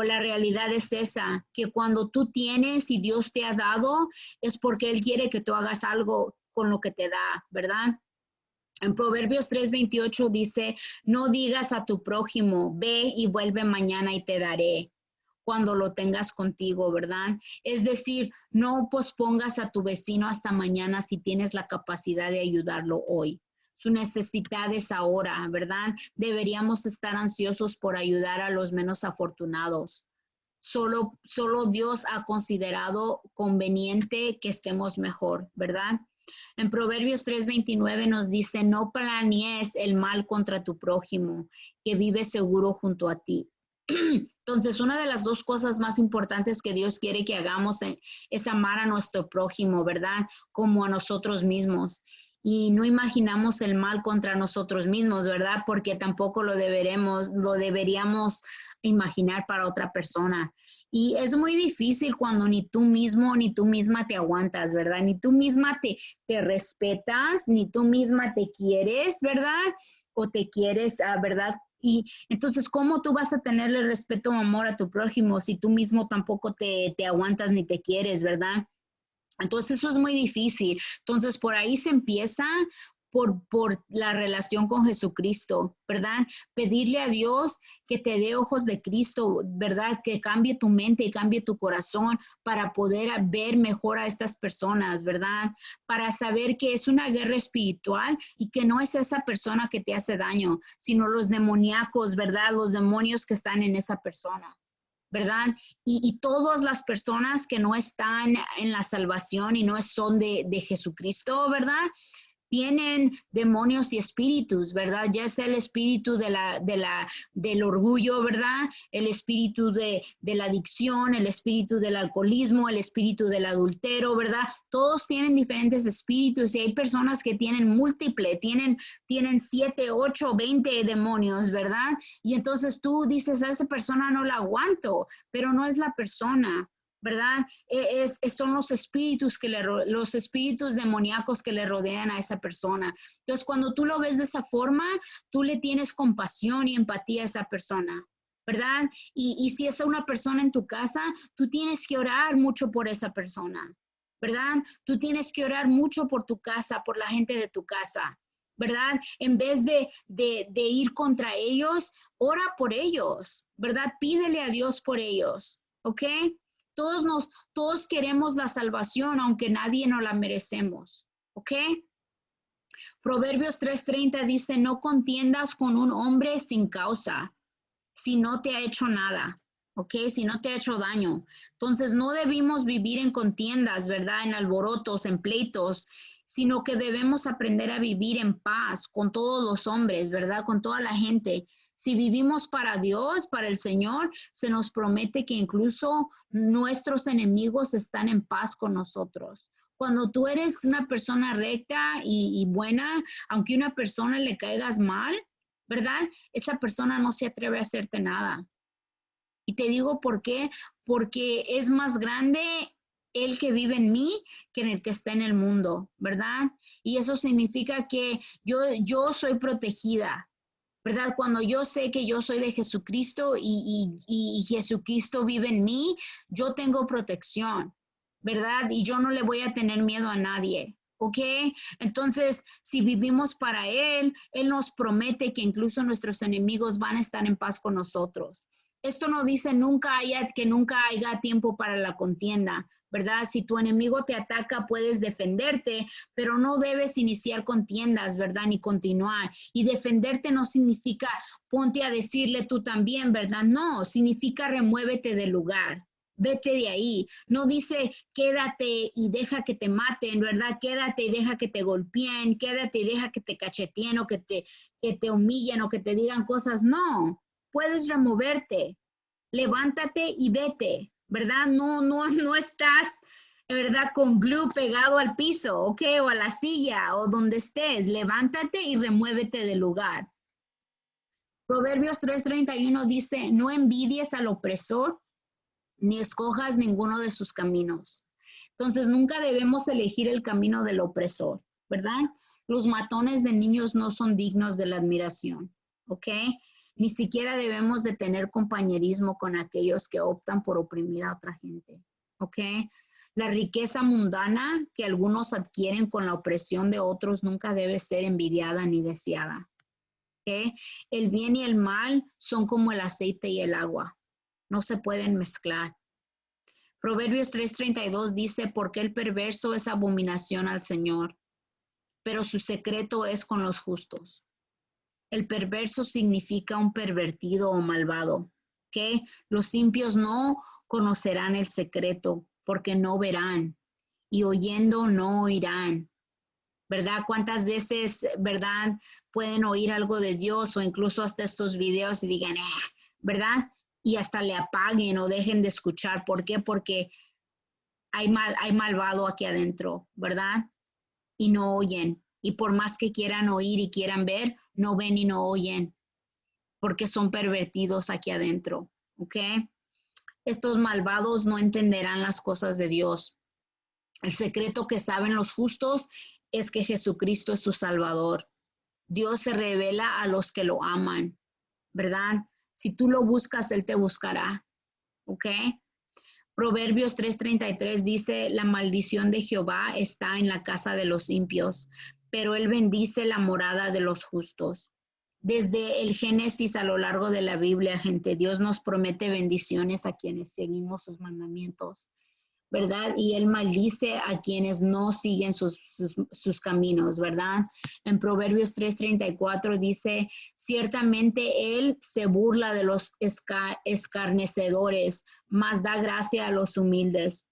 la realidad es esa, que cuando tú tienes y Dios te ha dado, es porque Él quiere que tú hagas algo con lo que te da, ¿verdad? En Proverbios 3:28 dice, no digas a tu prójimo, ve y vuelve mañana y te daré cuando lo tengas contigo, ¿verdad? Es decir, no pospongas a tu vecino hasta mañana si tienes la capacidad de ayudarlo hoy. Su necesidad es ahora, ¿verdad? Deberíamos estar ansiosos por ayudar a los menos afortunados. Solo Dios ha considerado conveniente que estemos mejor, ¿verdad? En Proverbios 3:29 nos dice, no planees el mal contra tu prójimo, que vive seguro junto a ti. Entonces, una de las dos cosas más importantes que Dios quiere que hagamos es amar a nuestro prójimo, ¿verdad? Como a nosotros mismos. Y no imaginamos el mal contra nosotros mismos, ¿verdad? Porque tampoco lo deberíamos imaginar para otra persona. Y es muy difícil cuando ni tú mismo ni tú misma te aguantas, ¿verdad? Ni tú misma te respetas, ni tú misma te quieres, ¿verdad? O te quieres, ¿verdad? Y entonces, ¿cómo tú vas a tenerle respeto o amor a tu prójimo si tú mismo tampoco te aguantas ni te quieres, ¿verdad? Entonces, eso es muy difícil. Entonces, por ahí se empieza por la relación con Jesucristo, ¿verdad? Pedirle a Dios que te dé ojos de Cristo, ¿verdad? Que cambie tu mente y cambie tu corazón para poder ver mejor a estas personas, ¿verdad? Para saber que es una guerra espiritual y que no es esa persona que te hace daño, sino los demoníacos, ¿verdad? Los demonios que están en esa persona, ¿verdad? Y todas las personas que no están en la salvación y no son de Jesucristo, ¿verdad? tienen demonios y espíritus, ¿verdad? Ya sea el espíritu del orgullo, ¿verdad? El espíritu de la adicción, el espíritu del alcoholismo, el espíritu del adulterio, ¿verdad? Todos tienen diferentes espíritus y hay personas que tienen múltiple, tienen 7, 8, 20 demonios, ¿verdad? Y entonces tú dices, a esa persona no la aguanto, pero no es la persona, ¿verdad? Son los espíritus los espíritus demoníacos que le rodean a esa persona. Entonces, cuando tú lo ves de esa forma, tú le tienes compasión y empatía a esa persona, ¿verdad? Y si es una persona en tu casa, tú tienes que orar mucho por esa persona, ¿verdad? Tú tienes que orar mucho por tu casa, por la gente de tu casa, ¿verdad? En vez de ir contra ellos, ora por ellos, ¿verdad? Pídele a Dios por ellos, ¿ok? Todos queremos la salvación, aunque nadie nos la merecemos, ¿ok? Proverbios 3:30 dice, no contiendas con un hombre sin causa, si no te ha hecho nada, ¿ok? Si no te ha hecho daño. Entonces, no debimos vivir en contiendas, ¿verdad? En alborotos, en pleitos, sino que debemos aprender a vivir en paz con todos los hombres, ¿verdad? Con toda la gente. Si vivimos para Dios, para el Señor, se nos promete que incluso nuestros enemigos están en paz con nosotros. Cuando tú eres una persona recta y buena, aunque una persona le caigas mal, ¿verdad? Esa persona no se atreve a hacerte nada. Y te digo por qué, porque es más grande el que vive en mí que en el que está en el mundo, ¿verdad? Y eso significa que yo soy protegida, ¿verdad? Cuando yo sé que yo soy de Jesucristo y Jesucristo vive en mí, yo tengo protección, ¿verdad? Y yo no le voy a tener miedo a nadie. ¿Ok? Entonces, si vivimos para Él, Él nos promete que incluso nuestros enemigos van a estar en paz con nosotros. Esto no dice que nunca haya tiempo para la contienda, ¿verdad? Si tu enemigo te ataca, puedes defenderte, pero no debes iniciar contiendas, ¿verdad? Ni continuar. Y defenderte no significa ponte a decirle tú también, ¿verdad? No, significa remuévete del lugar. Vete de ahí. No dice quédate y deja que te maten, ¿verdad? Quédate y deja que te golpeen, quédate y deja que te cacheteen o que te humillen o que te digan cosas. No, puedes removerte. Levántate y vete, ¿verdad? No estás, ¿verdad? Con glue pegado al piso, ¿ok? O a la silla o donde estés. Levántate y remuévete del lugar. Proverbios 3:31 dice, no envidies al opresor ni escojas ninguno de sus caminos. Entonces, nunca debemos elegir el camino del opresor, ¿verdad? Los matones de niños no son dignos de la admiración, ¿ok? Ni siquiera debemos de tener compañerismo con aquellos que optan por oprimir a otra gente, ¿ok? La riqueza mundana que algunos adquieren con la opresión de otros nunca debe ser envidiada ni deseada, ¿ok? El bien y el mal son como el aceite y el agua, no se pueden mezclar. Proverbios 3:32 dice, porque el perverso es abominación al Señor, pero su secreto es con los justos. El perverso significa un pervertido o malvado, que los impios no conocerán el secreto, porque no verán, y oyendo no oirán. ¿Verdad? ¿Cuántas veces, verdad, pueden oír algo de Dios o incluso hasta estos videos y digan, ¿verdad? Y hasta le apaguen o dejen de escuchar. ¿Por qué? Porque hay malvado aquí adentro, ¿verdad? Y no oyen. Y por más que quieran oír y quieran ver, no ven y no oyen, porque son pervertidos aquí adentro, ¿ok? Estos malvados no entenderán las cosas de Dios. El secreto que saben los justos es que Jesucristo es su Salvador. Dios se revela a los que lo aman, ¿verdad? Si tú lo buscas, Él te buscará, ¿ok? Proverbios 3:33 dice, la maldición de Jehová está en la casa de los impios, pero Él bendice la morada de los justos. Desde el Génesis a lo largo de la Biblia, gente, Dios nos promete bendiciones a quienes seguimos sus mandamientos, ¿verdad? Y Él maldice a quienes no siguen sus caminos, ¿verdad? En Proverbios 3:34 dice, ciertamente Él se burla de los escarnecedores, mas da gracia a los humildes.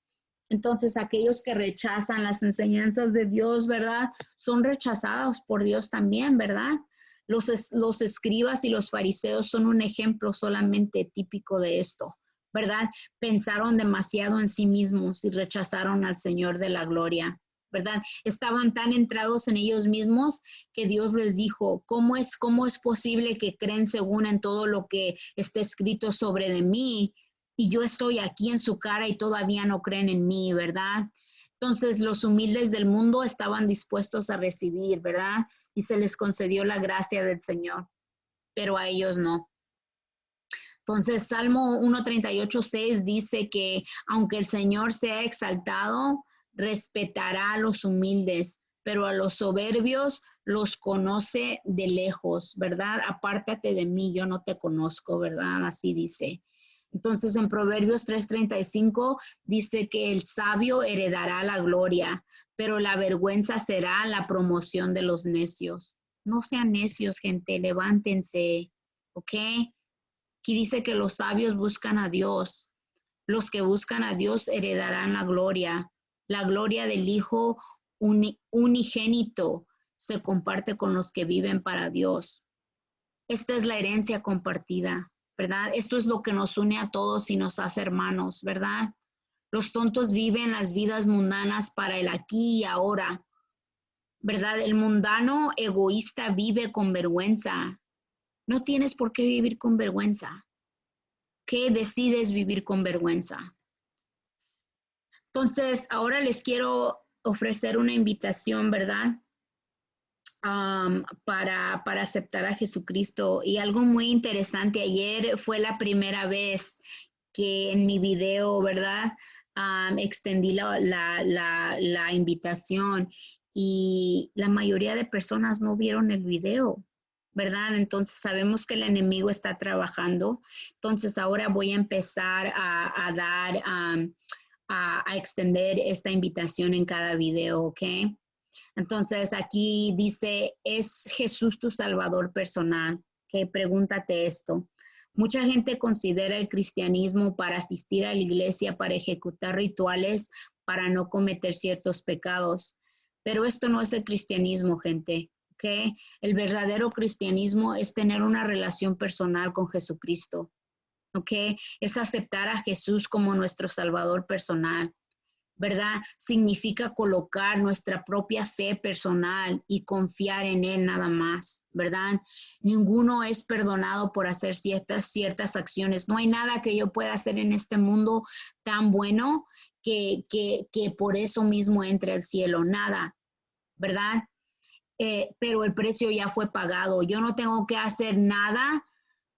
Entonces, aquellos que rechazan las enseñanzas de Dios, ¿verdad? Son rechazados por Dios también, ¿verdad? Los escribas y los fariseos son un ejemplo solamente típico de esto, ¿verdad? Pensaron demasiado en sí mismos y rechazaron al Señor de la gloria, ¿verdad? Estaban tan entrados en ellos mismos que Dios les dijo, ¿cómo es posible que creen según en todo lo que está escrito sobre de mí? Y yo estoy aquí en su cara y todavía no creen en mí, ¿verdad? Entonces los humildes del mundo estaban dispuestos a recibir, ¿verdad? Y se les concedió la gracia del Señor, pero a ellos no. Entonces, Salmo 138:6 dice que aunque el Señor sea exaltado, respetará a los humildes, pero a los soberbios los conoce de lejos, ¿verdad? Apártate de mí, yo no te conozco, ¿verdad? Así dice. Entonces, en Proverbios 3:35 dice que el sabio heredará la gloria, pero la vergüenza será la promoción de los necios. No sean necios, gente, levántense, ¿ok? Aquí dice que los sabios buscan a Dios. Los que buscan a Dios heredarán la gloria del Hijo unigénito se comparte con los que viven para Dios. Esta es la herencia compartida, ¿verdad? Esto es lo que nos une a todos y nos hace hermanos, ¿verdad? Los tontos viven las vidas mundanas para el aquí y ahora, ¿verdad? El mundano egoísta vive con vergüenza. No tienes por qué vivir con vergüenza. ¿Qué decides vivir con vergüenza? Entonces, ahora les quiero ofrecer una invitación, ¿verdad? Para aceptar a Jesucristo. Y algo muy interesante, ayer fue la primera vez que en mi video, ¿verdad? Extendí la invitación y la mayoría de personas no vieron el video, ¿verdad? Entonces sabemos que el enemigo está trabajando. Entonces ahora voy a empezar a dar, a extender esta invitación en cada video, ¿ok? Entonces aquí dice, ¿es Jesús tu Salvador personal? Que pregúntate esto. Mucha gente considera el cristianismo para asistir a la iglesia, para ejecutar rituales, para no cometer ciertos pecados. Pero esto no es el cristianismo, gente. ¿Okay? El verdadero cristianismo es tener una relación personal con Jesucristo. ¿Okay? Es aceptar a Jesús como nuestro Salvador personal. ¿Verdad? Significa colocar nuestra propia fe personal y confiar en Él nada más, ¿verdad? Ninguno es perdonado por hacer ciertas acciones. No hay nada que yo pueda hacer en este mundo tan bueno que por eso mismo entre al cielo, nada, ¿verdad? Pero el precio ya fue pagado. Yo no tengo que hacer nada,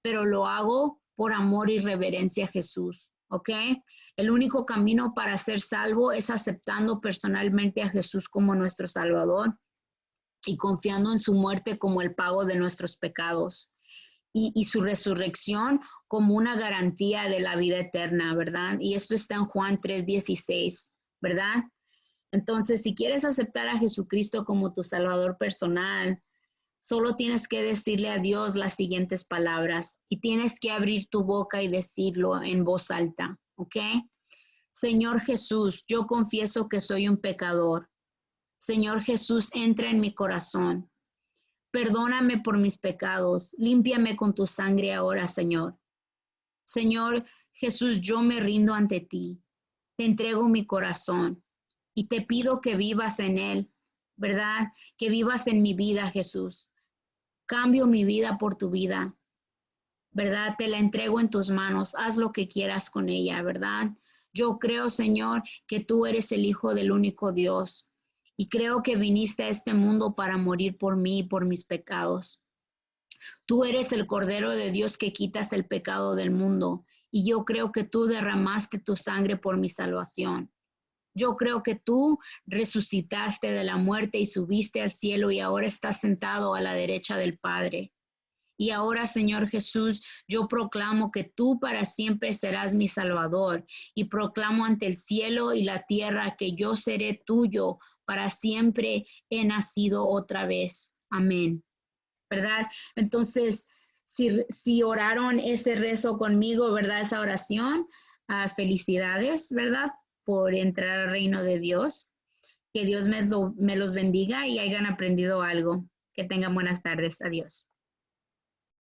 pero lo hago por amor y reverencia a Jesús, ¿ok? El único camino para ser salvo es aceptando personalmente a Jesús como nuestro Salvador y confiando en su muerte como el pago de nuestros pecados y su resurrección como una garantía de la vida eterna, ¿verdad? Y esto está en Juan 3:16, ¿verdad? Entonces, si quieres aceptar a Jesucristo como tu Salvador personal, solo tienes que decirle a Dios las siguientes palabras y tienes que abrir tu boca y decirlo en voz alta, ¿ok? Señor Jesús, yo confieso que soy un pecador. Señor Jesús, entra en mi corazón. Perdóname por mis pecados. Límpiame con tu sangre ahora, Señor. Señor Jesús, yo me rindo ante ti. Te entrego mi corazón y te pido que vivas en él, ¿verdad? Que vivas en mi vida, Jesús. Cambio mi vida por tu vida, ¿verdad? Te la entrego en tus manos. Haz lo que quieras con ella, ¿verdad? Yo creo, Señor, que tú eres el Hijo del único Dios y creo que viniste a este mundo para morir por mí y por mis pecados. Tú eres el Cordero de Dios que quitas el pecado del mundo y yo creo que tú derramaste tu sangre por mi salvación. Yo creo que tú resucitaste de la muerte y subiste al cielo y ahora estás sentado a la derecha del Padre. Y ahora, Señor Jesús, yo proclamo que tú para siempre serás mi Salvador y proclamo ante el cielo y la tierra que yo seré tuyo para siempre. He nacido otra vez. Amén. ¿Verdad? Entonces, si oraron ese rezo conmigo, ¿verdad? Esa oración, felicidades, ¿verdad? por entrar al reino de Dios. Que Dios me los bendiga y hayan aprendido algo. Que tengan buenas tardes. Adiós.